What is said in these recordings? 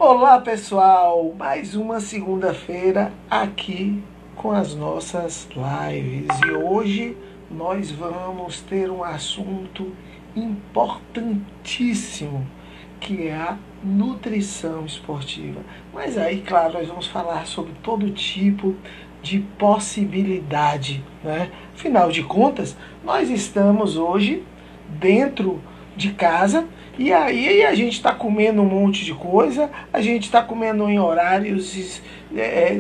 Olá pessoal, mais uma segunda-feira aqui com as nossas lives e hoje nós vamos ter um assunto importantíssimo que é a nutrição esportiva. Mas aí, claro, nós vamos falar sobre todo tipo de possibilidade, né? Afinal de contas, nós estamos hoje dentro de casa e aí a gente está comendo um monte de coisa, a gente está comendo em horários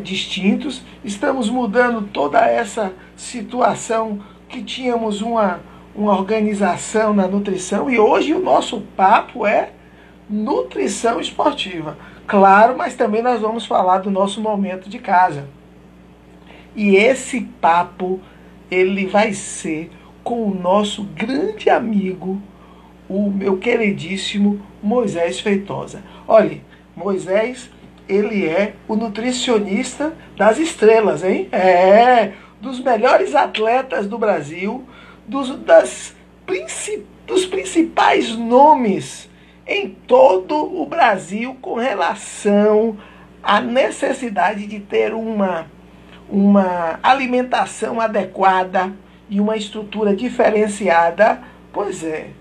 distintos, estamos mudando toda essa situação que tínhamos uma organização na nutrição e hoje o nosso papo é nutrição esportiva. Claro, mas também nós vamos falar do nosso momento de casa. E esse papo, ele vai ser com o nosso grande amigo, o meu queridíssimo Moisés Feitosa. Olha, Moisés, ele é o nutricionista das estrelas, hein? Dos melhores atletas do Brasil, dos principais nomes em todo o Brasil com relação à necessidade de ter uma alimentação adequada e uma estrutura diferenciada. Pois é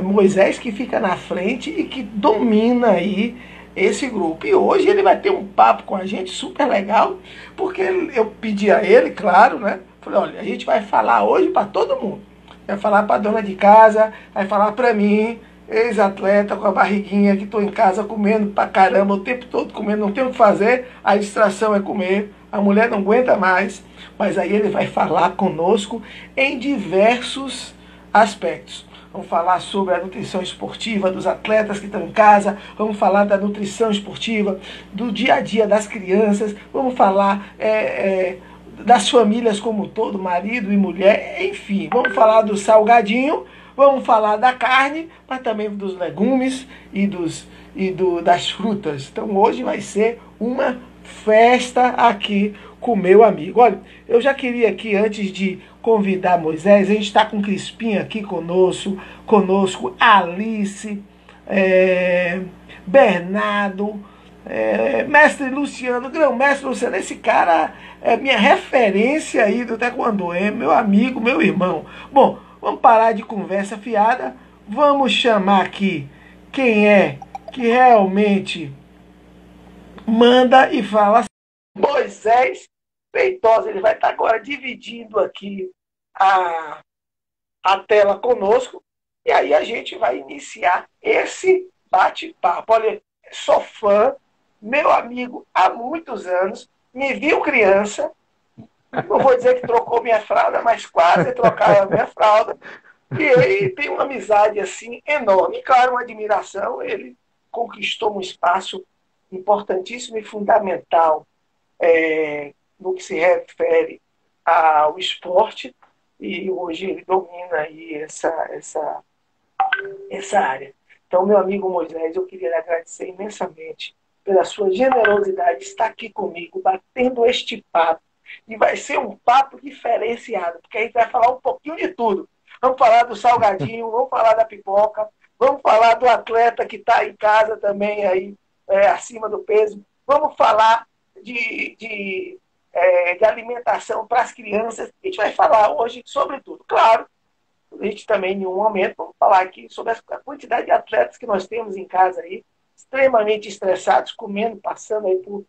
Moisés que fica na frente e que domina aí esse grupo. E hoje ele vai ter um papo com a gente super legal, porque eu pedi a ele, claro, né? Falei, olha, a gente vai falar hoje para todo mundo. Vai falar para a dona de casa, vai falar para mim, ex-atleta com a barriguinha, que estou em casa comendo pra caramba, o tempo todo comendo, não tenho o que fazer, a distração é comer, a mulher não aguenta mais, mas aí ele vai falar conosco em diversos aspectos. Vamos falar sobre a nutrição esportiva dos atletas que estão em casa, vamos falar da nutrição esportiva, do dia a dia das crianças, vamos falar das famílias como um todo, marido e mulher, enfim, vamos falar do salgadinho, vamos falar da carne, mas também dos legumes das frutas. Então hoje vai ser uma festa aqui com o meu amigo. Olha, eu já queria aqui, antes de convidar Moisés, a gente está com Crispim aqui conosco Alice, Bernardo, mestre Luciano, grão-mestre Luciano, esse cara é minha referência aí do Taekwondo, é meu amigo, meu irmão. Bom, vamos parar de conversa fiada, vamos chamar aqui quem é que realmente manda e fala. Moisés Feitosa, ele vai estar agora dividindo aqui a tela conosco e aí a gente vai iniciar esse bate-papo. Olha, sou fã, meu amigo há muitos anos, me viu criança, não vou dizer que trocou minha fralda, mas quase trocaram a minha fralda. E ele tem uma amizade assim enorme. E claro, uma admiração. Ele conquistou um espaço importantíssimo e fundamental no que se refere ao esporte. E hoje ele domina aí essa área. Então, meu amigo Moisés, eu queria lhe agradecer imensamente pela sua generosidade de estar aqui comigo, batendo este papo. E vai ser um papo diferenciado, porque a gente vai falar um pouquinho de tudo. Vamos falar do salgadinho, vamos falar da pipoca, vamos falar do atleta que está em casa também aí, acima do peso. Vamos falar de alimentação para as crianças. A gente vai falar hoje sobre tudo. Claro, a gente também, em um momento, vamos falar aqui sobre a quantidade de atletas que nós temos em casa aí, extremamente estressados, comendo, passando aí por,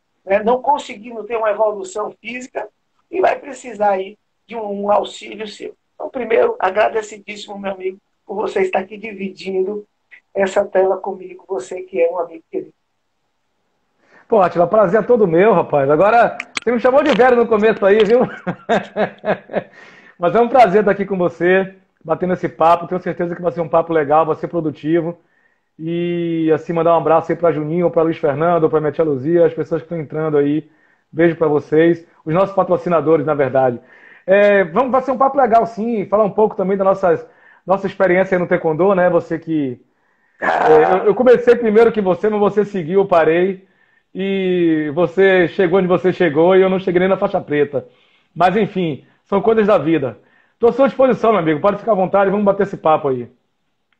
não conseguindo ter uma evolução física e vai precisar aí de um auxílio seu. Então, primeiro, agradecidíssimo, meu amigo, por você estar aqui dividindo essa tela comigo, você que é um amigo querido. Pô, Átila, prazer é todo meu, rapaz. Agora, você me chamou de velho no começo aí, viu? Mas é um prazer estar aqui com você, batendo esse papo. Tenho certeza que vai ser um papo legal, vai ser produtivo. E, assim, mandar um abraço aí para Juninho, para Luiz Fernando, para minha tia Luzia, as pessoas que estão entrando aí. Beijo para vocês. Os nossos patrocinadores, na verdade. Vai ser um papo legal, sim. Falar um pouco também da nossa experiência aí no Taekwondo, né? Você que... eu comecei primeiro que você, mas você seguiu, eu parei. E você chegou onde você chegou e eu não cheguei nem na faixa preta. Mas, enfim, são coisas da vida. Estou à sua disposição, meu amigo. Pode ficar à vontade, vamos bater esse papo aí.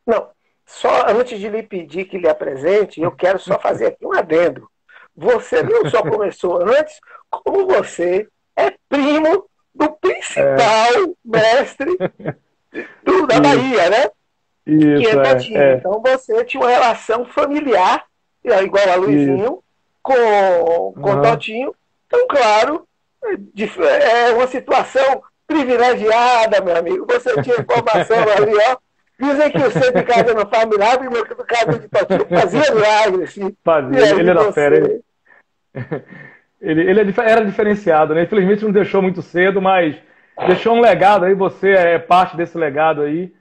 Não, Só antes de lhe pedir que lhe apresente, eu quero só fazer aqui um adendo. Você não só começou antes, como você é primo do É, principal mestre da isso, Bahia, né? Que é isso, Totinho. Então você tinha uma relação familiar, igual a isso. Luizinho, com Aham. Totinho. Então, claro, é uma situação privilegiada, meu amigo. Você tinha informação ali, ó. Dizem que o centro de casa não faz milagre, mas o casa de Totinho fazia milagre, assim. E Fazia, ele aí era fera, você. ele era diferenciado, né? Infelizmente não deixou muito cedo, mas deixou um legado aí, você é parte desse legado aí,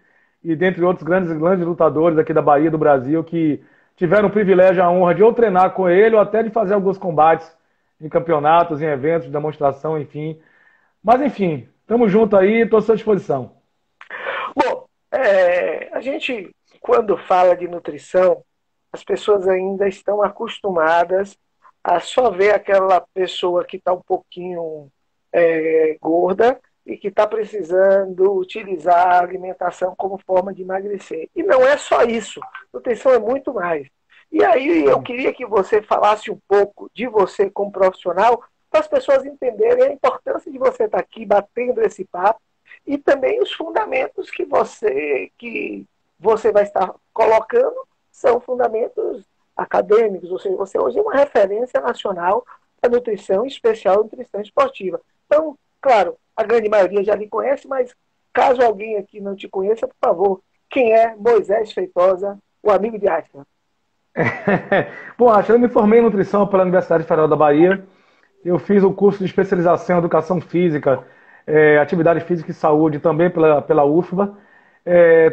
e dentre outros grandes lutadores aqui da Bahia, do Brasil, que tiveram o privilégio, a honra de ou treinar com ele, ou até de fazer alguns combates em campeonatos, em eventos de demonstração, enfim. Mas enfim, estamos juntos aí, estou à sua disposição. Bom, a gente, quando fala de nutrição, as pessoas ainda estão acostumadas a só ver aquela pessoa que está um pouquinho gorda e que está precisando utilizar a alimentação como forma de emagrecer. E não é só isso. Nutrição é muito mais. E aí eu queria que você falasse um pouco de você como profissional, para as pessoas entenderem a importância de você estar aqui batendo esse papo e também os fundamentos que você vai estar colocando são fundamentos acadêmicos, ou seja, você hoje é uma referência nacional da nutrição, em especial nutrição esportiva. Então, claro, a grande maioria já lhe conhece, mas caso alguém aqui não te conheça, por favor, quem é Moisés Feitosa, o amigo de Átila? Bom, acho, eu me formei em nutrição pela Universidade Federal da Bahia. Eu fiz o curso de especialização em educação física, atividade física e saúde também pela UFBA.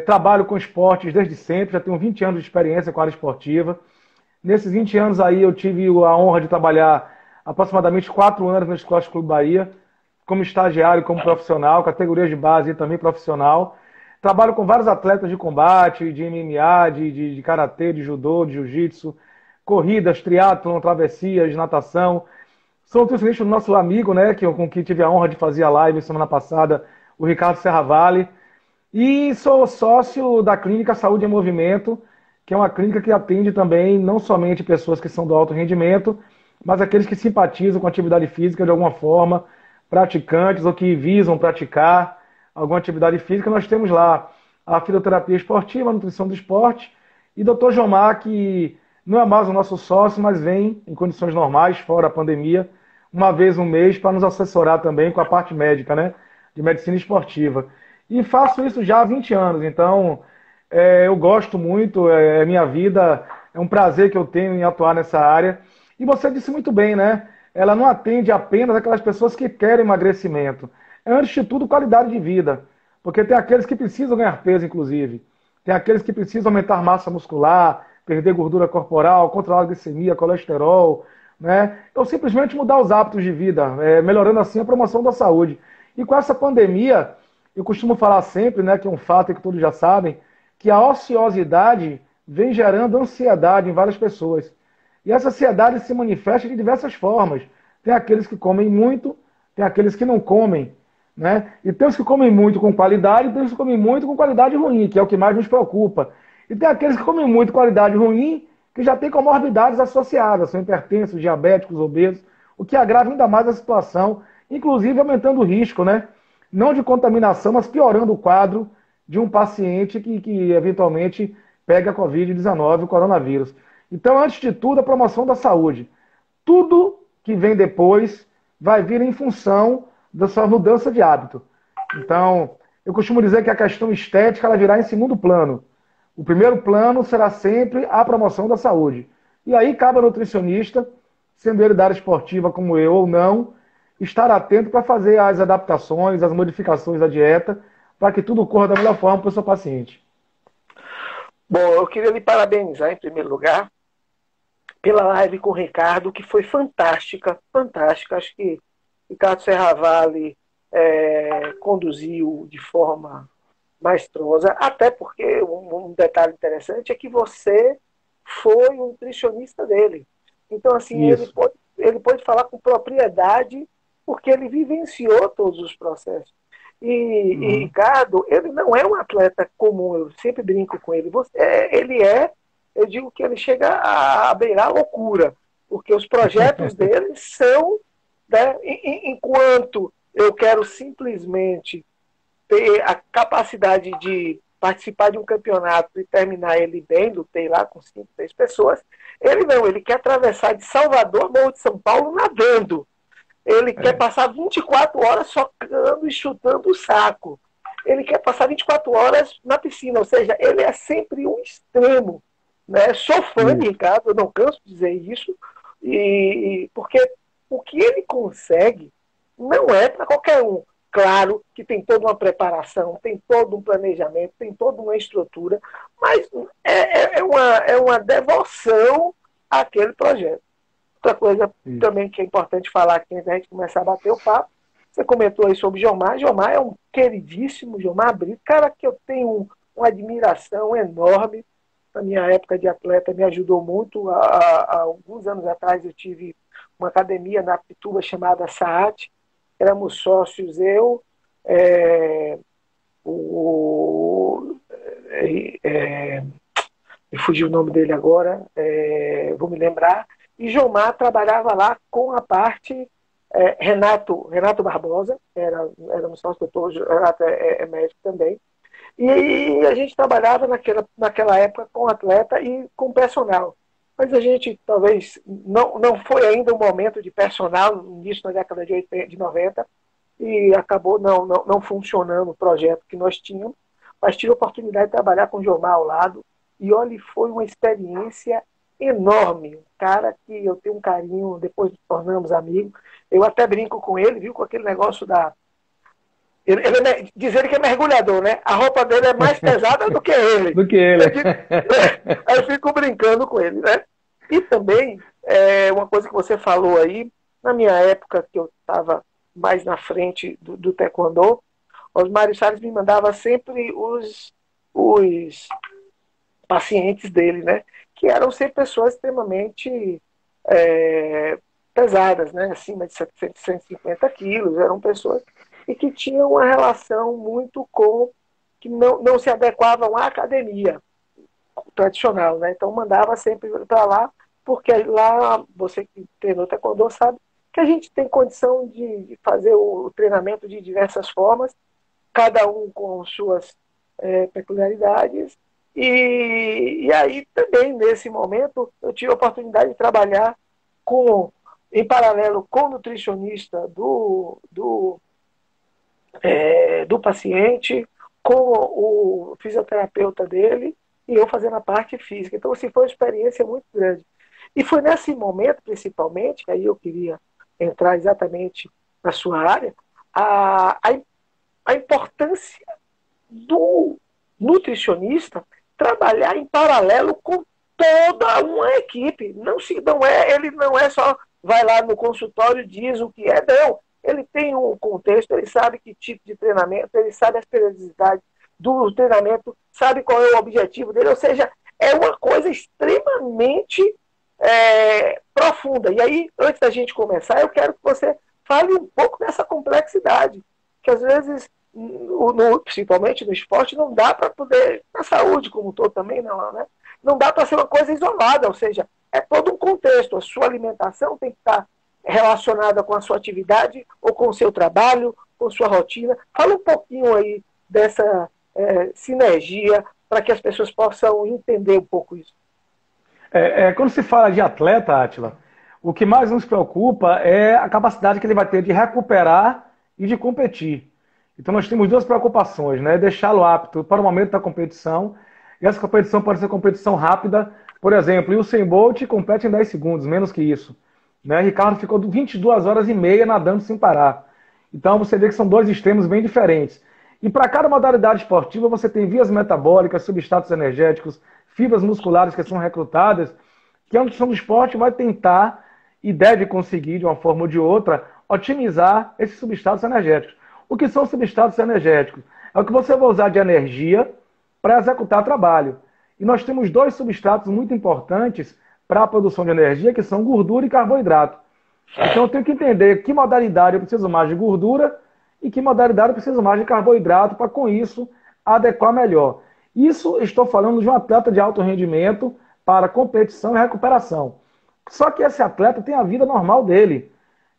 Trabalho com esportes desde sempre, já tenho 20 anos de experiência com a área esportiva. Nesses 20 anos aí eu tive a honra de trabalhar aproximadamente 4 anos na Esporte Clube Bahia, como estagiário, como profissional, categorias de base e também profissional. Trabalho com vários atletas de combate, de MMA, de karatê, de judô, de jiu-jitsu, corridas, triatlon, travessias, natação. Sou nutricionista do nosso amigo, né, com quem tive a honra de fazer a live semana passada, o Ricardo Serravalli. E sou sócio da Clínica Saúde em Movimento, que é uma clínica que atende também não somente pessoas que são do alto rendimento, mas aqueles que simpatizam com a atividade física de alguma forma, praticantes ou que visam praticar alguma atividade física. Nós temos lá a fisioterapia esportiva, a nutrição do esporte, e Dr. Jomar, que não é mais o nosso sócio, mas vem em condições normais, fora a pandemia, uma vez no mês, para nos assessorar também com a parte médica, né, de medicina esportiva. E faço isso já há 20 anos, então eu gosto muito, é minha vida, é um prazer que eu tenho em atuar nessa área. E você disse muito bem, né? Ela não atende apenas aquelas pessoas que querem emagrecimento. É, antes de tudo, qualidade de vida. Porque tem aqueles que precisam ganhar peso, inclusive. Tem aqueles que precisam aumentar massa muscular, perder gordura corporal, controlar a glicemia, colesterol, né? Ou simplesmente mudar os hábitos de vida, melhorando assim a promoção da saúde. E com essa pandemia, eu costumo falar sempre, né, que é um fato que todos já sabem, que a ociosidade vem gerando ansiedade em várias pessoas. E essa ansiedade se manifesta de diversas formas. Tem aqueles que comem muito, tem aqueles que não comem, né? E tem os que comem muito com qualidade, e tem os que comem muito com qualidade ruim, que é o que mais nos preocupa. E tem aqueles que comem muito qualidade ruim, que já tem comorbidades associadas, são hipertensos, diabéticos, obesos, o que agrava ainda mais a situação, inclusive aumentando o risco, né? Não de contaminação, mas piorando o quadro de um paciente que eventualmente pega a Covid-19, o coronavírus. Então, antes de tudo, a promoção da saúde. Tudo que vem depois vai vir em função da sua mudança de hábito. Então, eu costumo dizer que a questão estética ela virá em segundo plano. O primeiro plano será sempre a promoção da saúde. E aí cabe ao nutricionista, sendo ele da área esportiva como eu ou não, estar atento para fazer as adaptações, as modificações da dieta, para que tudo corra da melhor forma para o seu paciente. Bom, eu queria lhe parabenizar, em primeiro lugar, pela live com o Ricardo, que foi fantástica, fantástica. Acho que Ricardo Serravalli conduziu de forma maestrosa, até porque um detalhe interessante é que você foi um nutricionista dele. Então, assim, ele Isso. pode falar com propriedade, porque ele vivenciou todos os processos. E Ricardo, ele não é um atleta comum, eu sempre brinco com ele. Ele é, eu digo que ele chega a beirar a loucura, porque os projetos dele são, né, enquanto eu quero simplesmente ter a capacidade de participar de um campeonato e terminar ele bem, lutei lá com 5, 6 pessoas, ele não, ele quer atravessar de Salvador a Morro de São Paulo nadando. Ele quer passar 24 horas socando e chutando o saco. Ele quer passar 24 horas na piscina, ou seja, ele é sempre um extremo. Né? Sou fã de Ricardo, eu não canso de dizer isso, porque o que ele consegue não é para qualquer um. Claro que tem toda uma preparação, tem todo um planejamento, tem toda uma estrutura, mas é uma devoção àquele projeto. Outra coisa também que é importante falar aqui antes da gente começar a bater o papo, você comentou aí sobre Jomar. Jomar é um queridíssimo, Jomar Brito, cara que eu tenho uma admiração enorme. Na minha época de atleta me ajudou muito. Há alguns anos atrás eu tive uma academia na Pituba chamada Saat. Éramos sócios, eu, me fugiu o nome dele agora, vou me lembrar. E Jomar trabalhava lá com a parte Renato Barbosa, era um sócio, doutor, Renato é médico também. E a gente trabalhava naquela época com atleta e com personal. Mas a gente talvez não foi ainda o momento de personal, nisso na década de 90, e acabou não funcionando o projeto que nós tínhamos, mas tive a oportunidade de trabalhar com o Jomar ao lado, e olha, foi uma experiência enorme, um cara que eu tenho um carinho, depois nos tornamos amigos. Eu até brinco com ele, viu, com aquele negócio da... dizer que é mergulhador, né? A roupa dele é mais pesada do que ele. Do que ele. Aí eu fico brincando com ele, né? E também, uma coisa que você falou aí, na minha época, que eu estava mais na frente do taekwondo, os Mário Salles me mandava sempre os pacientes dele, né? Que eram sempre pessoas extremamente pesadas, né? Acima de 150 quilos, eram pessoas e que tinham uma relação muito com, que não se adequavam à academia tradicional, né? Então mandava sempre para lá, porque lá, você que treinou taekwondo sabe que a gente tem condição de fazer o treinamento de diversas formas, cada um com suas peculiaridades, e aí também, nesse momento, eu tive a oportunidade de trabalhar em paralelo com o nutricionista do paciente, com o fisioterapeuta dele, e eu fazendo a parte física. Então, assim, foi uma experiência muito grande. E foi nesse momento, principalmente, que aí eu queria entrar exatamente na sua área, a importância do nutricionista trabalhar em paralelo com toda uma equipe. Ele não é só vai lá no consultório e diz o que é, não. Ele tem um contexto, ele sabe que tipo de treinamento, ele sabe as periodicidades do treinamento, sabe qual é o objetivo dele, ou seja, é uma coisa extremamente profunda. E aí, antes da gente começar, eu quero que você fale um pouco dessa complexidade, que às vezes, principalmente no esporte, não dá para poder, na saúde como um todo também, não dá para ser uma coisa isolada, ou seja, é todo um contexto, a sua alimentação tem que estar relacionada com a sua atividade, ou com o seu trabalho, com sua rotina. Fala um pouquinho aí dessa sinergia, para que as pessoas possam entender um pouco isso. Quando se fala de atleta, Átila, o que mais nos preocupa é a capacidade que ele vai ter de recuperar e de competir. Então nós temos duas preocupações, né? Deixá-lo apto para o momento da competição, e essa competição pode ser competição rápida. Por exemplo, o Usain Bolt compete em 10 segundos, menos que isso. Né? Ricardo ficou 22 horas e meia nadando sem parar. Então você vê que são dois extremos bem diferentes. E para cada modalidade esportiva você tem vias metabólicas, substratos energéticos, fibras musculares que são recrutadas, que a nutrição do esporte vai tentar e deve conseguir, de uma forma ou de outra, otimizar esses substratos energéticos. O que são substratos energéticos? É o que você vai usar de energia para executar trabalho. E nós temos dois substratos muito importantes para a produção de energia, que são gordura e carboidrato. Então eu tenho que entender que modalidade eu preciso mais de gordura e que modalidade precisa mais de carboidrato para, com isso, adequar melhor. Isso estou falando de um atleta de alto rendimento para competição e recuperação. Só que esse atleta tem a vida normal dele.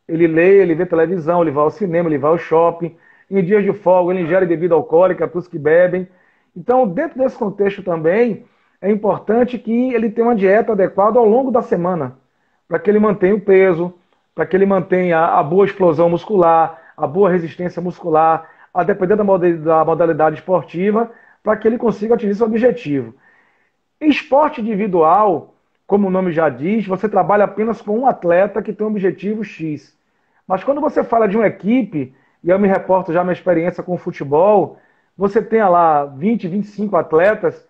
Ele lê, ele vê televisão, ele vai ao cinema, ele vai ao shopping. Em dias de folga, ele ingere bebida alcoólica para os que bebem. Então, dentro desse contexto também, é importante que ele tenha uma dieta adequada ao longo da semana, para que ele mantenha o peso, para que ele mantenha a boa explosão muscular, a boa resistência muscular, a depender da modalidade esportiva, para que ele consiga atingir seu objetivo. Esporte individual, como o nome já diz, você trabalha apenas com um atleta que tem um objetivo X. Mas quando você fala de uma equipe, e eu me reporto já a minha experiência com o futebol, você tem lá 20, 25 atletas,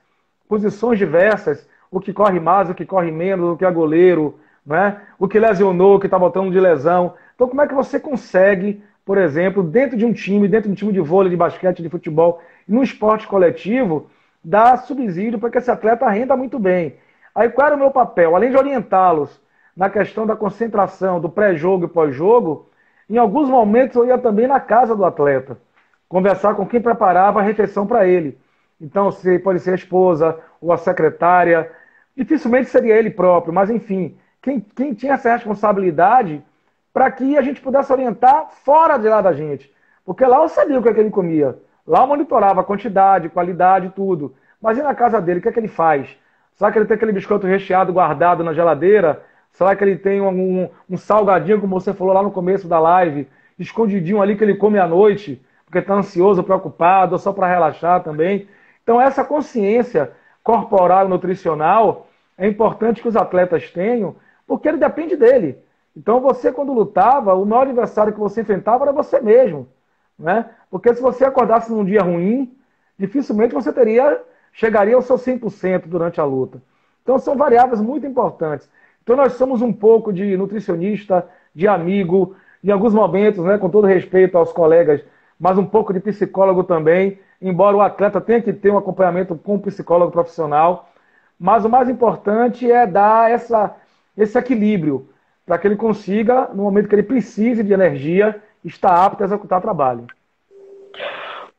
posições diversas, o que corre mais, o que corre menos, o que é goleiro, né? O que lesionou, o que está voltando de lesão. Então como é que você consegue, por exemplo, dentro de um time de vôlei, de basquete, de futebol, num esporte coletivo, dar subsídio para que esse atleta renda muito bem? Aí qual era o meu papel? Além de orientá-los na questão da concentração, do pré-jogo e pós-jogo, em alguns momentos eu ia também na casa do atleta, conversar com quem preparava a refeição para ele. Então, pode ser a esposa ou a secretária, dificilmente seria ele próprio, mas enfim, quem tinha essa responsabilidade para que a gente pudesse orientar fora de lá da gente. Porque lá eu sabia o que é que ele comia. Lá eu monitorava a quantidade, qualidade, tudo. Mas e na casa dele, o que é que ele faz? Será que ele tem aquele biscoito recheado guardado na geladeira? Será que ele tem um salgadinho, como você falou lá no começo da live, escondidinho ali que ele come à noite, porque está ansioso, preocupado, ou só para relaxar também? Então essa consciência corporal e nutricional é importante que os atletas tenham, porque ele depende dele. Então você, quando lutava, o maior adversário que você enfrentava era você mesmo, né? Porque se você acordasse num dia ruim, dificilmente você chegaria ao seu 100% durante a luta. Então são variáveis muito importantes. Então nós somos um pouco de nutricionista, de amigo, em alguns momentos, né, com todo respeito aos colegas, mas um pouco de psicólogo também, embora o atleta tenha que ter um acompanhamento com um psicólogo profissional. Mas o mais importante é dar esse equilíbrio, para que ele consiga, no momento que ele precise de energia, estar apto a executar trabalho.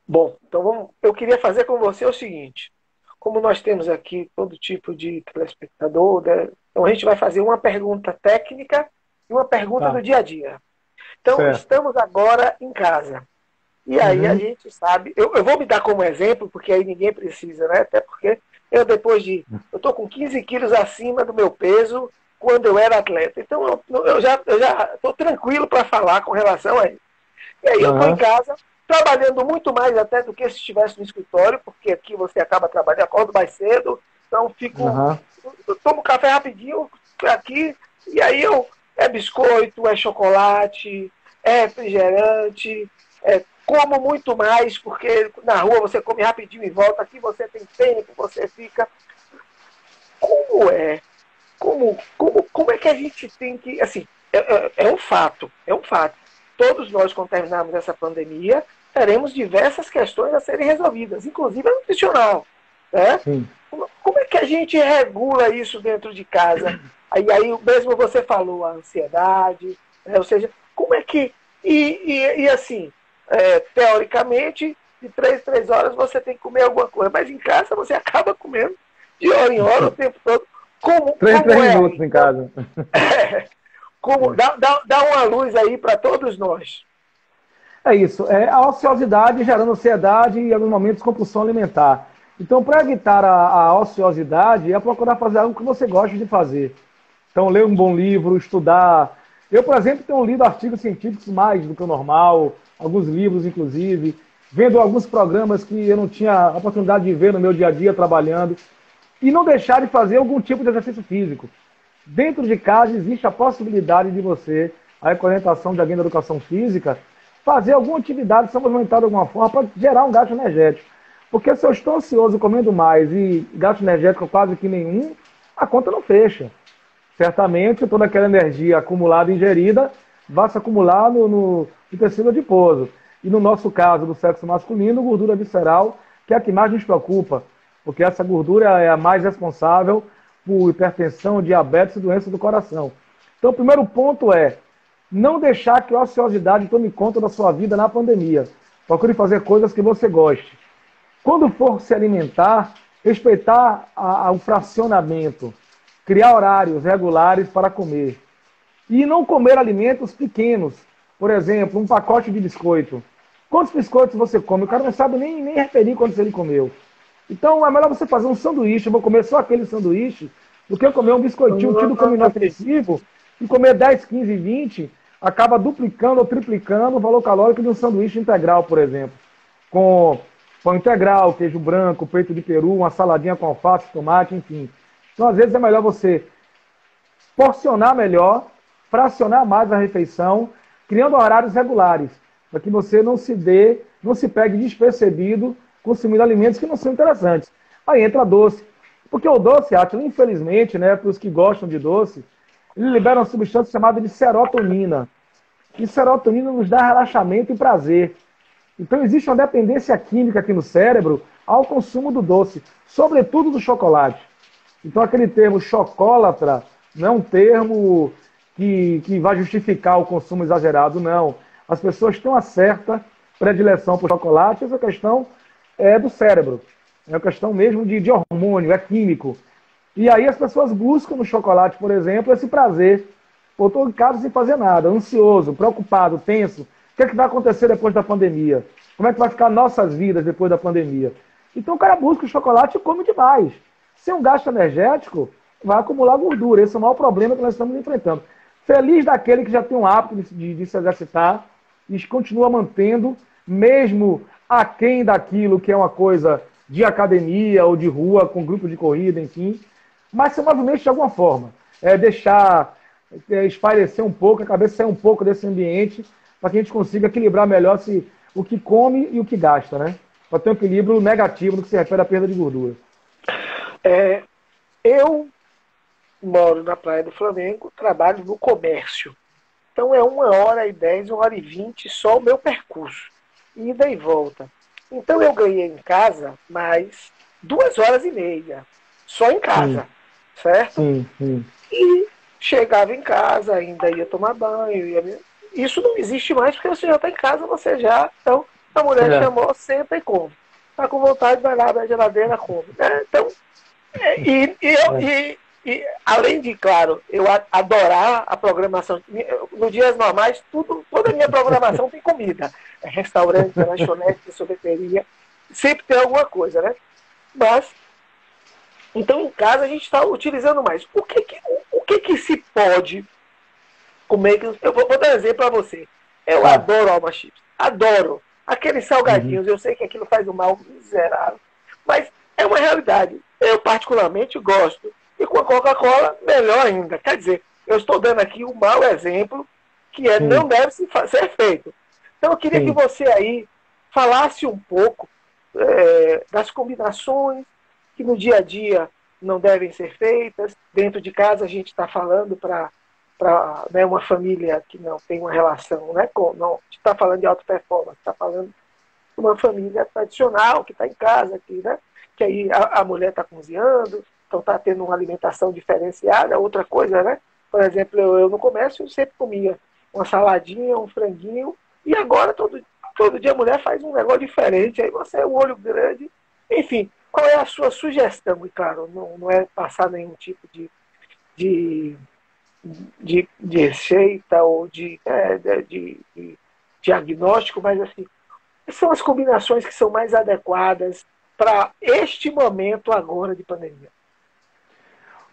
Bom, então eu queria fazer com você o seguinte. Como nós temos aqui todo tipo de telespectador, né? Então a gente vai fazer uma pergunta técnica e uma pergunta do dia a dia. Então, certo. Estamos agora em casa. E aí a gente sabe... Eu vou me dar como exemplo, porque aí ninguém precisa, né? Até porque eu estou com 15 quilos acima do meu peso quando eu era atleta. Então eu já estou tranquilo para falar com relação a isso. E aí eu estou em casa, trabalhando muito mais até do que se estivesse no escritório, porque aqui você acaba trabalhando, acordo mais cedo, então eu tomo café rapidinho aqui, e aí é biscoito, é chocolate, é refrigerante, como muito mais, porque na rua você come rapidinho e volta, aqui você tem tempo, você fica... Como é? Como é que a gente tem que... Assim, é um fato. Todos nós, quando terminarmos essa pandemia, teremos diversas questões a serem resolvidas, inclusive a nutricional. Né? Como é que a gente regula isso dentro de casa? Aí mesmo você falou a ansiedade, né? Ou seja, como é que... E assim, teoricamente, de 3 horas você tem que comer alguma coisa, mas em casa você acaba comendo de hora em hora o tempo todo. Três minutos em casa. Dá uma luz aí para todos nós. É isso. A ociosidade gerando ansiedade e, em alguns momentos, compulsão alimentar. Então, para evitar a ociosidade, é procurar fazer algo que você gosta de fazer. Então, ler um bom livro, estudar. Eu, por exemplo, tenho lido artigos científicos mais do que o normal, alguns livros, inclusive, vendo alguns programas que eu não tinha a oportunidade de ver no meu dia a dia trabalhando. E não deixar de fazer algum tipo de exercício físico. Dentro de casa existe a possibilidade de você, aí com a orientação de alguém da educação física, fazer alguma atividade, se movimentar de alguma forma, para gerar um gasto energético. Porque se eu estou ansioso comendo mais e gasto energético quase que nenhum, a conta não fecha. Certamente toda aquela energia acumulada e ingerida vai se acumular no tecido adiposo. E no nosso caso, do sexo masculino, gordura visceral, que é a que mais nos preocupa. Porque essa gordura é a mais responsável por hipertensão, diabetes e doença do coração. Então, o primeiro ponto é Não deixar que a ociosidade tome conta da sua vida na pandemia. Procure fazer coisas que você goste. Quando for se alimentar, respeitar o fracionamento. Criar horários regulares para comer. E não comer alimentos pequenos. Por exemplo, um pacote de biscoito. Quantos biscoitos você come? O cara não sabe nem referir quantos ele comeu. Então é melhor você fazer um sanduíche. Eu vou comer só aquele sanduíche do que comer um biscoitinho tido como inofensivo e comer 10, 15, 20, acaba duplicando ou triplicando o valor calórico de um sanduíche integral, por exemplo. Com pão integral, queijo branco, peito de peru, uma saladinha com alface, tomate, enfim. Então, às vezes, é melhor você porcionar melhor, fracionar mais a refeição, criando horários regulares, para que você não se pegue despercebido consumindo alimentos que não são interessantes. Aí entra doce. Porque o doce, Átila, infelizmente, né, para os que gostam de doce, ele libera uma substância chamada de serotonina. E serotonina nos dá relaxamento e prazer. Então existe uma dependência química aqui no cérebro ao consumo do doce, sobretudo do chocolate. Então aquele termo chocólatra não é um termo que vai justificar o consumo exagerado, não. As pessoas têm uma certa predileção por chocolate, essa questão é do cérebro. É uma questão mesmo de hormônio, é químico. E aí as pessoas buscam no chocolate, por exemplo, esse prazer. Eu estou em casa sem fazer nada, ansioso, preocupado, tenso. O que é que vai acontecer depois da pandemia? Como é que vai ficar nossas vidas depois da pandemia? Então o cara busca o chocolate e come demais. Sem um gasto energético, vai acumular gordura. Esse é o maior problema que nós estamos enfrentando. Feliz daquele que já tem um hábito de se exercitar e continua mantendo, mesmo aquém daquilo que é uma coisa de academia ou de rua, com grupo de corrida, enfim. Mas se movimente de alguma forma. Espairecer um pouco, a cabeça sair um pouco desse ambiente, para que a gente consiga equilibrar melhor o que come e o que gasta, né? Para ter um equilíbrio negativo no que se refere à perda de gordura. Eu moro na Praia do Flamengo, trabalho no comércio. Então é 1h10, 1h20 só o meu percurso. Ida e volta. Então eu ganhei em casa mais 2h30. Só em casa. Sim. Certo? Sim. E chegava em casa, ainda ia tomar banho. Isso não existe mais porque você já está em casa, você já. Então a mulher chamou, senta e come. Está com vontade, vai lá, abre a geladeira, come. Então, além de, claro, eu adorar a programação. Nos dias normais, toda a minha programação tem comida. É restaurante, lanchonete, sorveteria. Sempre tem alguma coisa, né? Mas, então em casa a gente está utilizando mais. O que se pode comer? Eu vou dar um exemplo para você. Eu adoro Alma Chips. Adoro. Aqueles salgadinhos, eu sei que aquilo faz um mal miserável. Mas é uma realidade. Eu particularmente gosto. E com a Coca-Cola, melhor ainda. Quer dizer, eu estou dando aqui um mau exemplo que não deve ser feito. Então eu queria que você aí falasse um pouco das combinações que no dia a dia não devem ser feitas. Dentro de casa a gente está falando para uma família que não tem uma relação, né, não está falando de alta performance, está falando de uma família tradicional que está em casa, que aí a mulher está cozinhando, então está tendo uma alimentação diferenciada. Outra coisa, né? Por exemplo, eu no comércio eu sempre comia uma saladinha, um franguinho, e agora todo dia a mulher faz um negócio diferente, aí você é um olho grande. Enfim, qual é a sua sugestão? E claro, não é passar nenhum tipo de receita ou de diagnóstico, mas assim, são as combinações que são mais adequadas para este momento agora de pandemia.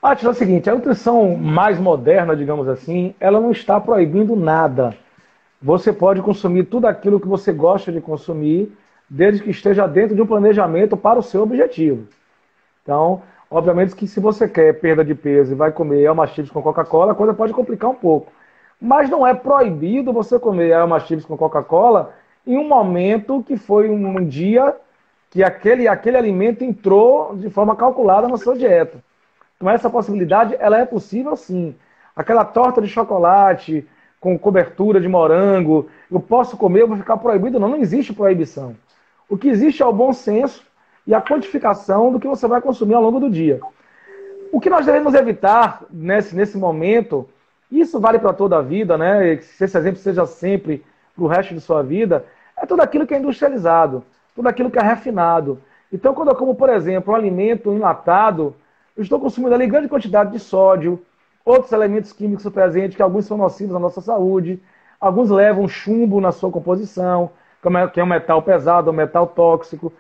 Átila, é o seguinte, a nutrição mais moderna, digamos assim, ela não está proibindo nada. Você pode consumir tudo aquilo que você gosta de consumir, desde que esteja dentro de um planejamento para o seu objetivo. Então, obviamente que se você quer perda de peso e vai comer Alma Chips com Coca-Cola, a coisa pode complicar um pouco. Mas não é proibido você comer Alma Chips com Coca-Cola em um momento que foi um dia que aquele alimento entrou de forma calculada na sua dieta. Então essa possibilidade, ela é possível sim. Aquela torta de chocolate com cobertura de morango, eu posso comer, eu vou ficar proibido? Não existe proibição. O que existe é o bom senso e a quantificação do que você vai consumir ao longo do dia. O que nós devemos evitar nesse momento, Isso vale para toda a vida, né? Se esse exemplo seja sempre para o resto de sua vida, é tudo aquilo que é industrializado, tudo aquilo que é refinado. Então, quando eu como, por exemplo, um alimento enlatado, eu estou consumindo ali grande quantidade de sódio, outros elementos químicos presentes, que alguns são nocivos à nossa saúde, alguns levam chumbo na sua composição, que é um metal pesado, um metal tóxico.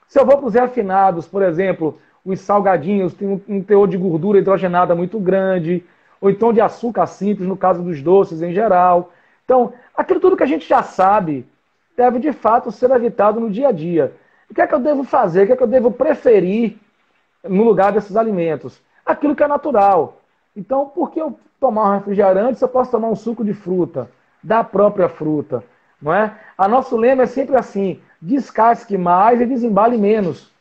Se eu vou para os refinados, por exemplo, os salgadinhos têm um teor de gordura hidrogenada muito grande, ou então de açúcar simples, no caso dos doces em geral. Então, aquilo tudo que a gente já sabe deve, de fato, ser evitado no dia a dia. O que é que eu devo fazer? O que é que eu devo preferir no lugar desses alimentos? Aquilo que é natural. Então, por que eu tomar um refrigerante se eu posso tomar um suco de fruta, da própria fruta? Não é? A nosso lema é sempre assim, descasque mais e desembale menos.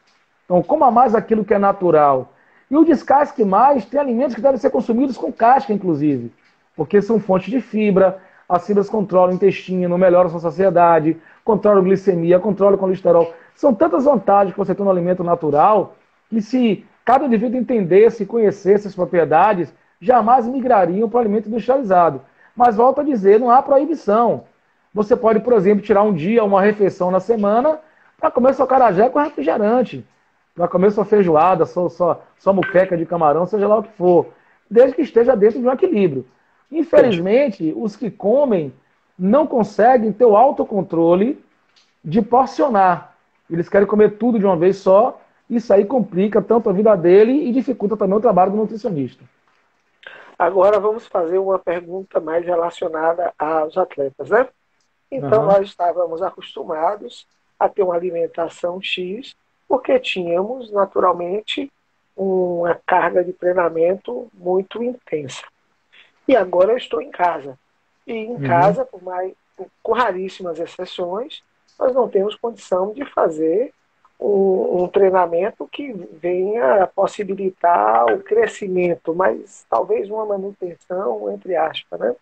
Então, coma mais aquilo que é natural. E o descasque mais tem alimentos que devem ser consumidos com casca, inclusive, porque são fontes de fibra, as fibras controlam o intestino, melhoram a sua saciedade, controlam a glicemia, controlam o colesterol. São tantas vantagens que você tem no alimento natural que se cada indivíduo entendesse e conhecesse essas propriedades, jamais migrariam para o alimento industrializado. Mas volto a dizer, não há proibição. Você pode, por exemplo, tirar um dia, uma refeição na semana para comer seu acarajé com refrigerante, para comer sua feijoada, sua moqueca de camarão, seja lá o que for, desde que esteja dentro de um equilíbrio. Infelizmente, os que comem não conseguem ter o autocontrole de porcionar. Eles querem comer tudo de uma vez só, isso aí complica tanto a vida dele e dificulta também o trabalho do nutricionista. Agora vamos fazer uma pergunta mais relacionada aos atletas, né? Então, nós estávamos acostumados a ter uma alimentação X, porque tínhamos, naturalmente, uma carga de treinamento muito intensa. E agora eu estou em casa. E em casa, com raríssimas exceções, nós não temos condição de fazer um treinamento que venha possibilitar o crescimento, mas talvez uma manutenção, entre aspas, né?